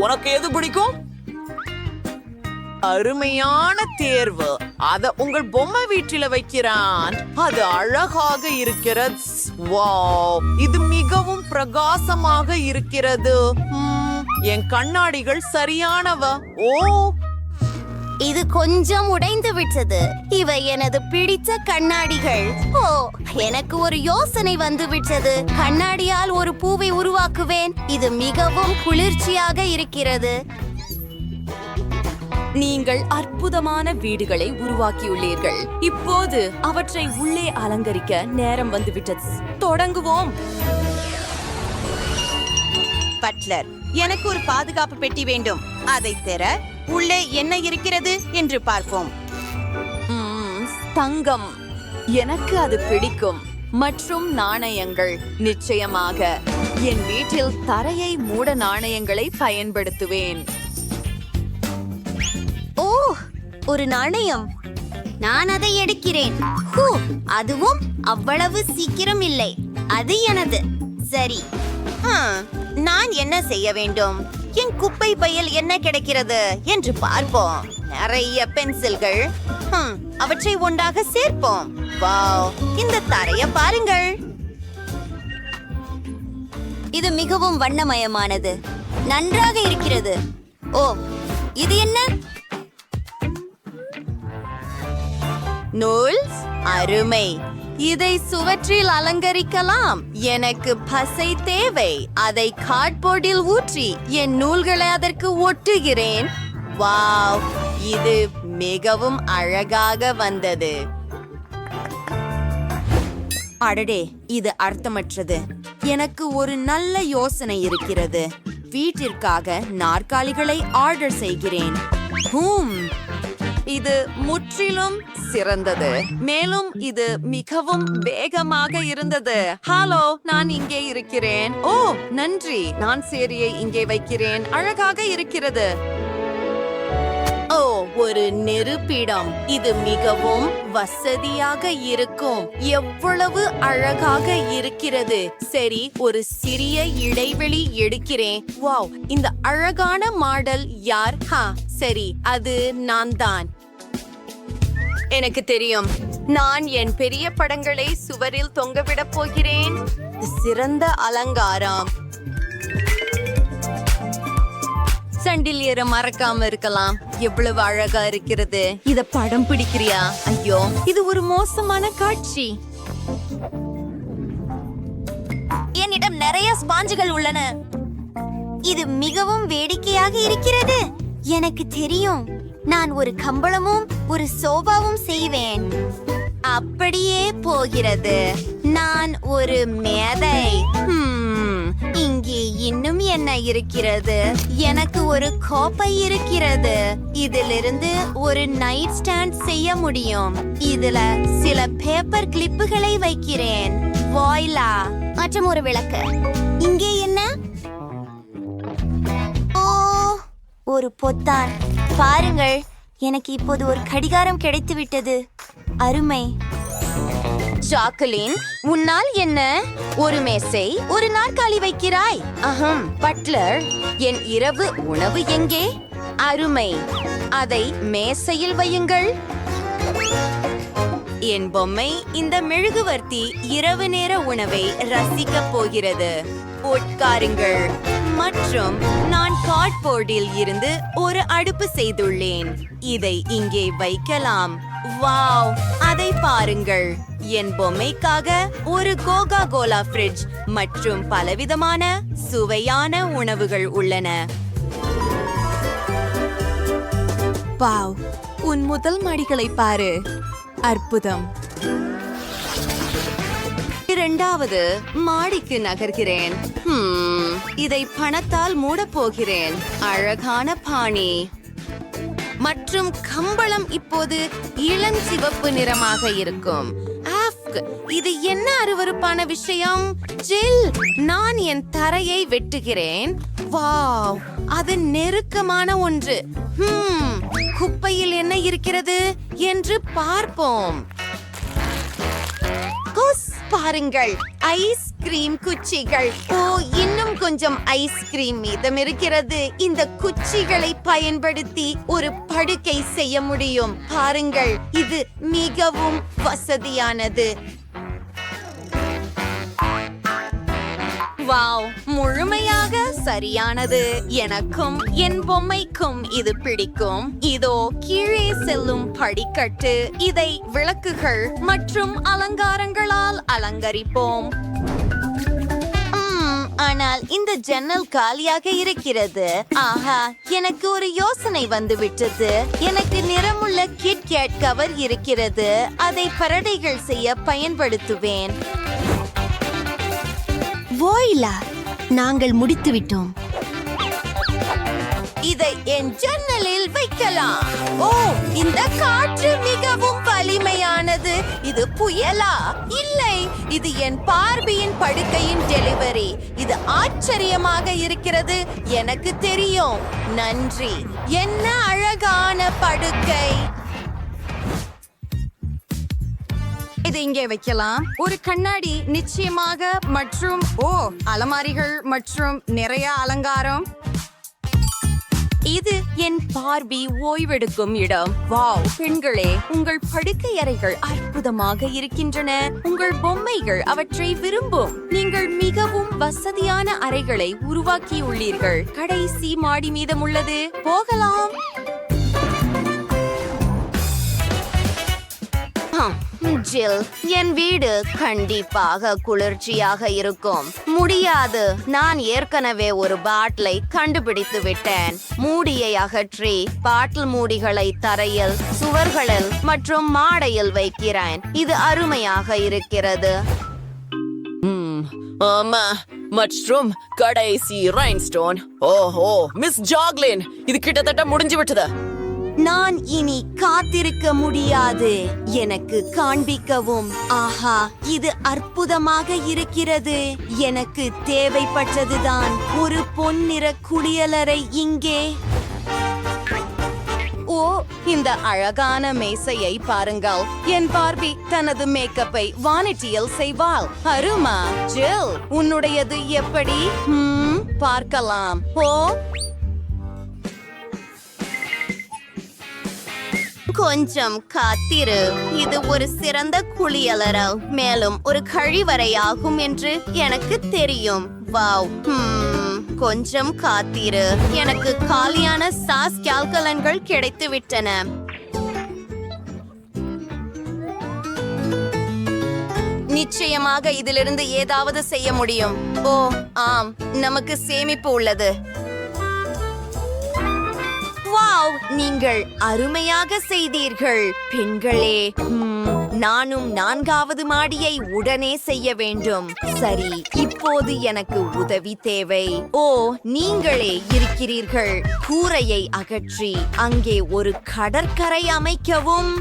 உனக்கு எது பிடிக்கும்? அருமையான தேர்வு. அத உங்கள் பொம்மை வீட்டில வைக்கிறான். அது அழகாக இருக்கிறது. வாவ், இது மிகவும் பிரகாசமாக இருக்கிறது. என் கண்ணாடிகள் சரியானவ. ஓ, இது கொஞ்சம் உடைந்து விட்டது. இவை எனது பிடித்த கண்ணாடிகள். ஓ, எனக்கு ஒரு யோசனை வந்து விட்டது. கண்ணாடியால் ஒரு பூவை உருவாக்குவேன். இது மிகவும் குளிர்ச்சியாக இருக்கிறது. நீங்கள் அற்புதமான வீடுகளை உருவாக்கியுள்ளீர்கள். இப்போது அவற்றை உள்ளே அலங்கரிக்க நேரம் வந்துவிட்டது. தொடங்குவோம். பட்லர், எனக்கு ஒரு பாதுகாப்பு பெட்டி வேண்டும். அதை தர உள்ளே என்ன இருக்கிறது என்று பார்ப்போம். தங்கம், எனக்கு அது பிடிக்கும். மற்றும் நாணயங்கள். நிச்சயமாக என் வீட்டில் தரையை மூட நாணயங்களை பயன்படுத்துவேன். ஓ, ஒரு நாணயம். நான் அதை எடுக்கிறேன். அதுவும் அவ்வளவு சீக்கிரம் இல்லை. அது எனது. சரி, நான் என்ன செய்ய வேண்டும்? என் குப்பை பையில் என்ன கிடைக்கிறது என்று பார்ப்போம். நிறைய பென்சில்கள். அவற்றை ஒன்றாக சேர்ப்போம். வாவ், இந்த தரைய பாருங்கள். இது மிகவும் வண்ணமயமானது. நன்றாக இருக்கிறது. ஓ, இது என்ன? நூல்ஸ், அருமை. இதை சுவற்றில் அலங்கரிக்கலாம். எனக்கு பசை தேவை. அதை கார்ட்போர்டில் ஊற்றி என் நூல்களை அதற்கு ஒட்டுகிறேன். வாவ், இது மிகவும் அழகாக வந்தது. அடடே, இது அர்த்தமற்றது. எனக்கு ஒரு நல்ல யோசனை இருக்கிறது. வீட்டிற்காக நாற்காலிகளை ஆர்டர் செய்கிறேன். இது முற்றிலும் சிறந்தது. மேலும் இது மிகவும் வேகமாக இருந்தது. ஹலோ, நான் இங்கே இருக்கிறேன். ஓ, நன்றி. நான் சேரியை இங்கே வைக்கிறேன். அழகாக இருக்கிறது. ஓ, ஒரு நெருப்பிடம். இது மிகவும் வசதியாக இருக்கும். எவ்வளவு அழகாக இருக்கிறது. சரி, ஒரு சிறிய இடைவெளி எடுக்கிறேன். வாவ், இந்த அழகான மாடல் யார்? சரி, அது நான் தான். எனக்கு தெரியும். நான் என் பெரிய படங்களை சுவரில் தொங்கவிடப் போகிறேன். சிறந்த அலங்காரம். சண்டிலியரை மறக்காம இருக்கலாம். எவ்வளவு அழகா இருக்கிறது. இத படம் பிடிக்கிறியா? ஐயோ, இது ஒரு மோசமான காட்சி. என்னிடம் நிறைய ஸ்பாஞ்சுகள் உள்ளன. இது மிகவும் வேடிக்கையாக இருக்கிறது. எனக்கு தெரியும், நான் ஒரு கம்பளமும் ஒரு சோபாவும் செய்வேன். அப்படியே போகிறது. நான் ஒரு மேதை. இங்கே இன்னும் என்ன இருக்கிறது? எனக்கு ஒரு கோப்பை இருக்கிறது. இதிலிருந்து ஒரு நைட் ஸ்டாண்ட் செய்ய முடியும். இதுல சில பேப்பர் கிளிப்புகளை வைக்கிறேன். வாயிலா மற்றும் ஒரு விளக்கு. இங்கே என்ன? ஓ, ஒரு பொத்தான். பாருங்கள், எனக்கு இப்போது ஒரு கடிகாரம் கிடைத்து விட்டது. அருமை. ஜாக்குலின், உன்னால் என்ன? ஒரு மேசை, ஒரு நாற்காலி வைக்கிறாய். பட்லர், என் இரவு உணவு எங்கே? அருமை, அதை மேசையில் வையுங்கள். என் பொம்மை இந்த மெழுகுவர்த்தி இரவு நேர உணவை ரசிக்கப் போகிறது. உட்காருங்கள். மற்றும் நான் கார்ட்போர்டில் இருந்து ஒரு அடுப்பு செய்துள்ளேன். இதை இங்கே வைக்கலாம். வாவ், அதை பாருங்கள். என் பொம்மைக்காக ஒரு கோகா கோலா ஃப்ரிட்ஜ் மற்றும் பலவிதமான சுவையான உணவுகள் உள்ளன. வாவ், உன் முதல் மாடிகளை பாரு. அற்புதம். இரண்டாவது மாடிக்கு நகர்கிறேன். இதை பணத்தால் மூடப் போகிறேன். அழகான பாணி மற்றும் கம்பளம் இப்போது இளஞ்சிவப்பு நிறமாக இருக்கும். இது என்ன அருவருப்பான விஷயம். ஜில், நான் என் தரையை வெட்டுகிறேன். வாவ், அது நெருக்கமான ஒன்று. குப்பையில் என்ன இருக்கிறது என்று பார்ப்போம். பாருங்கள், ஐஸ்கிரீம் குச்சிகள். ஓ, இன்னும் கொஞ்சம் ஐஸ்கிரீம் மீதம் இருக்கிறது. இந்த குச்சிகளை பயன்படுத்தி ஒரு படுக்கை செய்ய முடியும். பாருங்கள், இது மிகவும் வசதியானது. வாவ், முழுமையாக சரியானது. எனக்கும் என் பொம்மைக்கும் இது பிடிக்கும். இதோ கீழே செல்லும் படிக்கட்டு. இதை விளக்குகள் மற்றும் அலங்காரங்களால் அலங்கரிப்போம். ஆனால் இந்த ஜன்னல் காலியாக இருக்கிறது. ஆஹா, எனக்கு ஒரு யோசனை வந்துவிட்டது. எனக்கு நிறமுள்ள கிட்கேட் கவர் இருக்கிறது. அதை பரடைகள் செய்ய பயன்படுத்துவேன். வாயிலா, நாங்கள் முடித்து விட்டோம். இதை என் ஜன்னலில் வைக்கலாம். ஓ, இந்த காற்று மிகவும் வலிமையானது. இது புயலா? இல்லை, இது என் பார்பியின் படுக்கையின் டெலிவரி. இது ஆச்சரியமாக இருக்கிறது. எனக்கு தெரியும். நன்றி. என்ன அழகான படுக்கை. இது இங்கே வைக்கலாம். ஒரு கண்ணாடி நிச்சயமாக. மற்றும் அலமாரிகள் மற்றும் நிறைய அலங்காரம். இது என் பார்பி ஓய்வெடுக்கும் இடம். வாவ், பெண்களே, உங்கள் படுக்கை அறைகள் அற்புதமாக இருக்கின்றன. உங்கள் பொம்மைகள் அவற்றை விரும்பும். நீங்கள் மிகவும் வசதியான அறைகளை உருவாக்கியுள்ளீர்கள். கடைசி மாடி மீதம் உள்ளது. போகலாம். ஜில், என் வீடு கண்டிப்பாக குளிர்ச்சியாக இருக்கும். முடியாது, நான் ஏற்கனவே ஒரு பாட்டிலை கண்டுபிடித்து விட்டேன். மூடியை அகற்றி பாட்டில் மூடிகளை தரையில், சுவர்களில் மற்றும் மாடையில் வைக்கிறேன். இது அருமையாக இருக்கிறது. ஆமா, மற்றும் கடைசி ரைன்ஸ்டோன். ஓஹோ, மிஸ் ஜாக்லின், இது கிட்டத்தட்ட முடிஞ்சு விட்டது. நான் இனி காத்திருக்க முடியாது. எனக்கு காண்பிக்கவும். ஆஹா, இது அற்புதமாக இருக்கிறது. எனக்கு தேவைப்பட்டதுதான். ஒரு பொன்னிற குளியலறை இங்கே. ஓ, இந்த அழகான மேசையை பாருங்கள். என் பார்பி தனது மேக்கப்பை வானிட்டியில் செய்வாள். அருமா. ஜில், உன்னுடையது எப்படி? பார்க்கலாம். ஓ, கொஞ்சம் காத்திரு. இது ஒரு சிறந்த குளியலறை, மேலும் ஒரு கழிவறையாகும் என்று எனக்கு தெரியும். வாவ், கொஞ்சம் காத்திரு. எனக்கு காலியான சாஸ் கால்கலன்கள் கிடைத்து விட்டன. நிச்சயமாக இதிலிருந்து ஏதாவது செய்ய முடியும். ஓ ஆம், நமக்கு சேமிப்பு உள்ளது. வாவ், நீங்கள் அருமையாக செய்தீர்கள் பெண்களே. நானும் 4வது மாடியை உடனே செய்ய வேண்டும். சரி, இப்போது எனக்கு உதவி தேவை. ஓ, நீங்களே இருக்கிறீர்கள். கூரையை அகற்றி அங்கே ஒரு கடற்கரை அமைக்கவும்.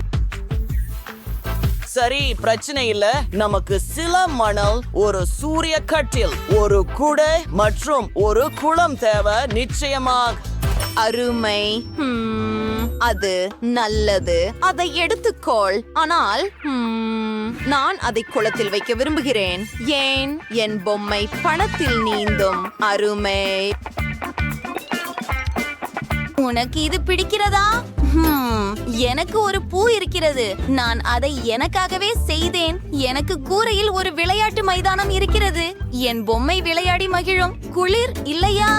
சரி, பிரச்சனை இல்ல. நமக்கு சில மணல், ஒரு சூரிய கட்டில், ஒரு குடை மற்றும் ஒரு குளம் தேவை. நிச்சயமாக. அருமை. அது நல்லது. அதை எடுத்துக்கொள். ஆனால் நான் அதை குளத்தில் வைக்க விரும்புகிறேன். ஏன்? என் பொம்மை பணத்தில் நீந்தும். அருமை. உனக்கு இது பிடிக்கிறதா? எனக்கு ஒரு பூ இருக்கிறது. நான் அதை எனக்காகவே செய்தேன். எனக்கு கூரையில் ஒரு விளையாட்டு மைதானம் இருக்கிறது. என் பொம்மை விளையாடி மகிழும். குளிர் இல்லையா?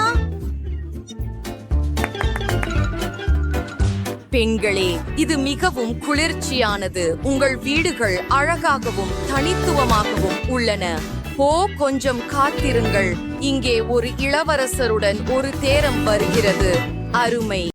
பெண்களே, இது மிகவும் குளிர்ச்சியானது. உங்கள் வீடுகள் அழகாகவும் தனித்துவமாகவும் உள்ளன. கொஞ்சம் காத்திருங்கள். இங்கே ஒரு இளவரசருடன் ஒரு தேரம் வருகிறது. அருமை.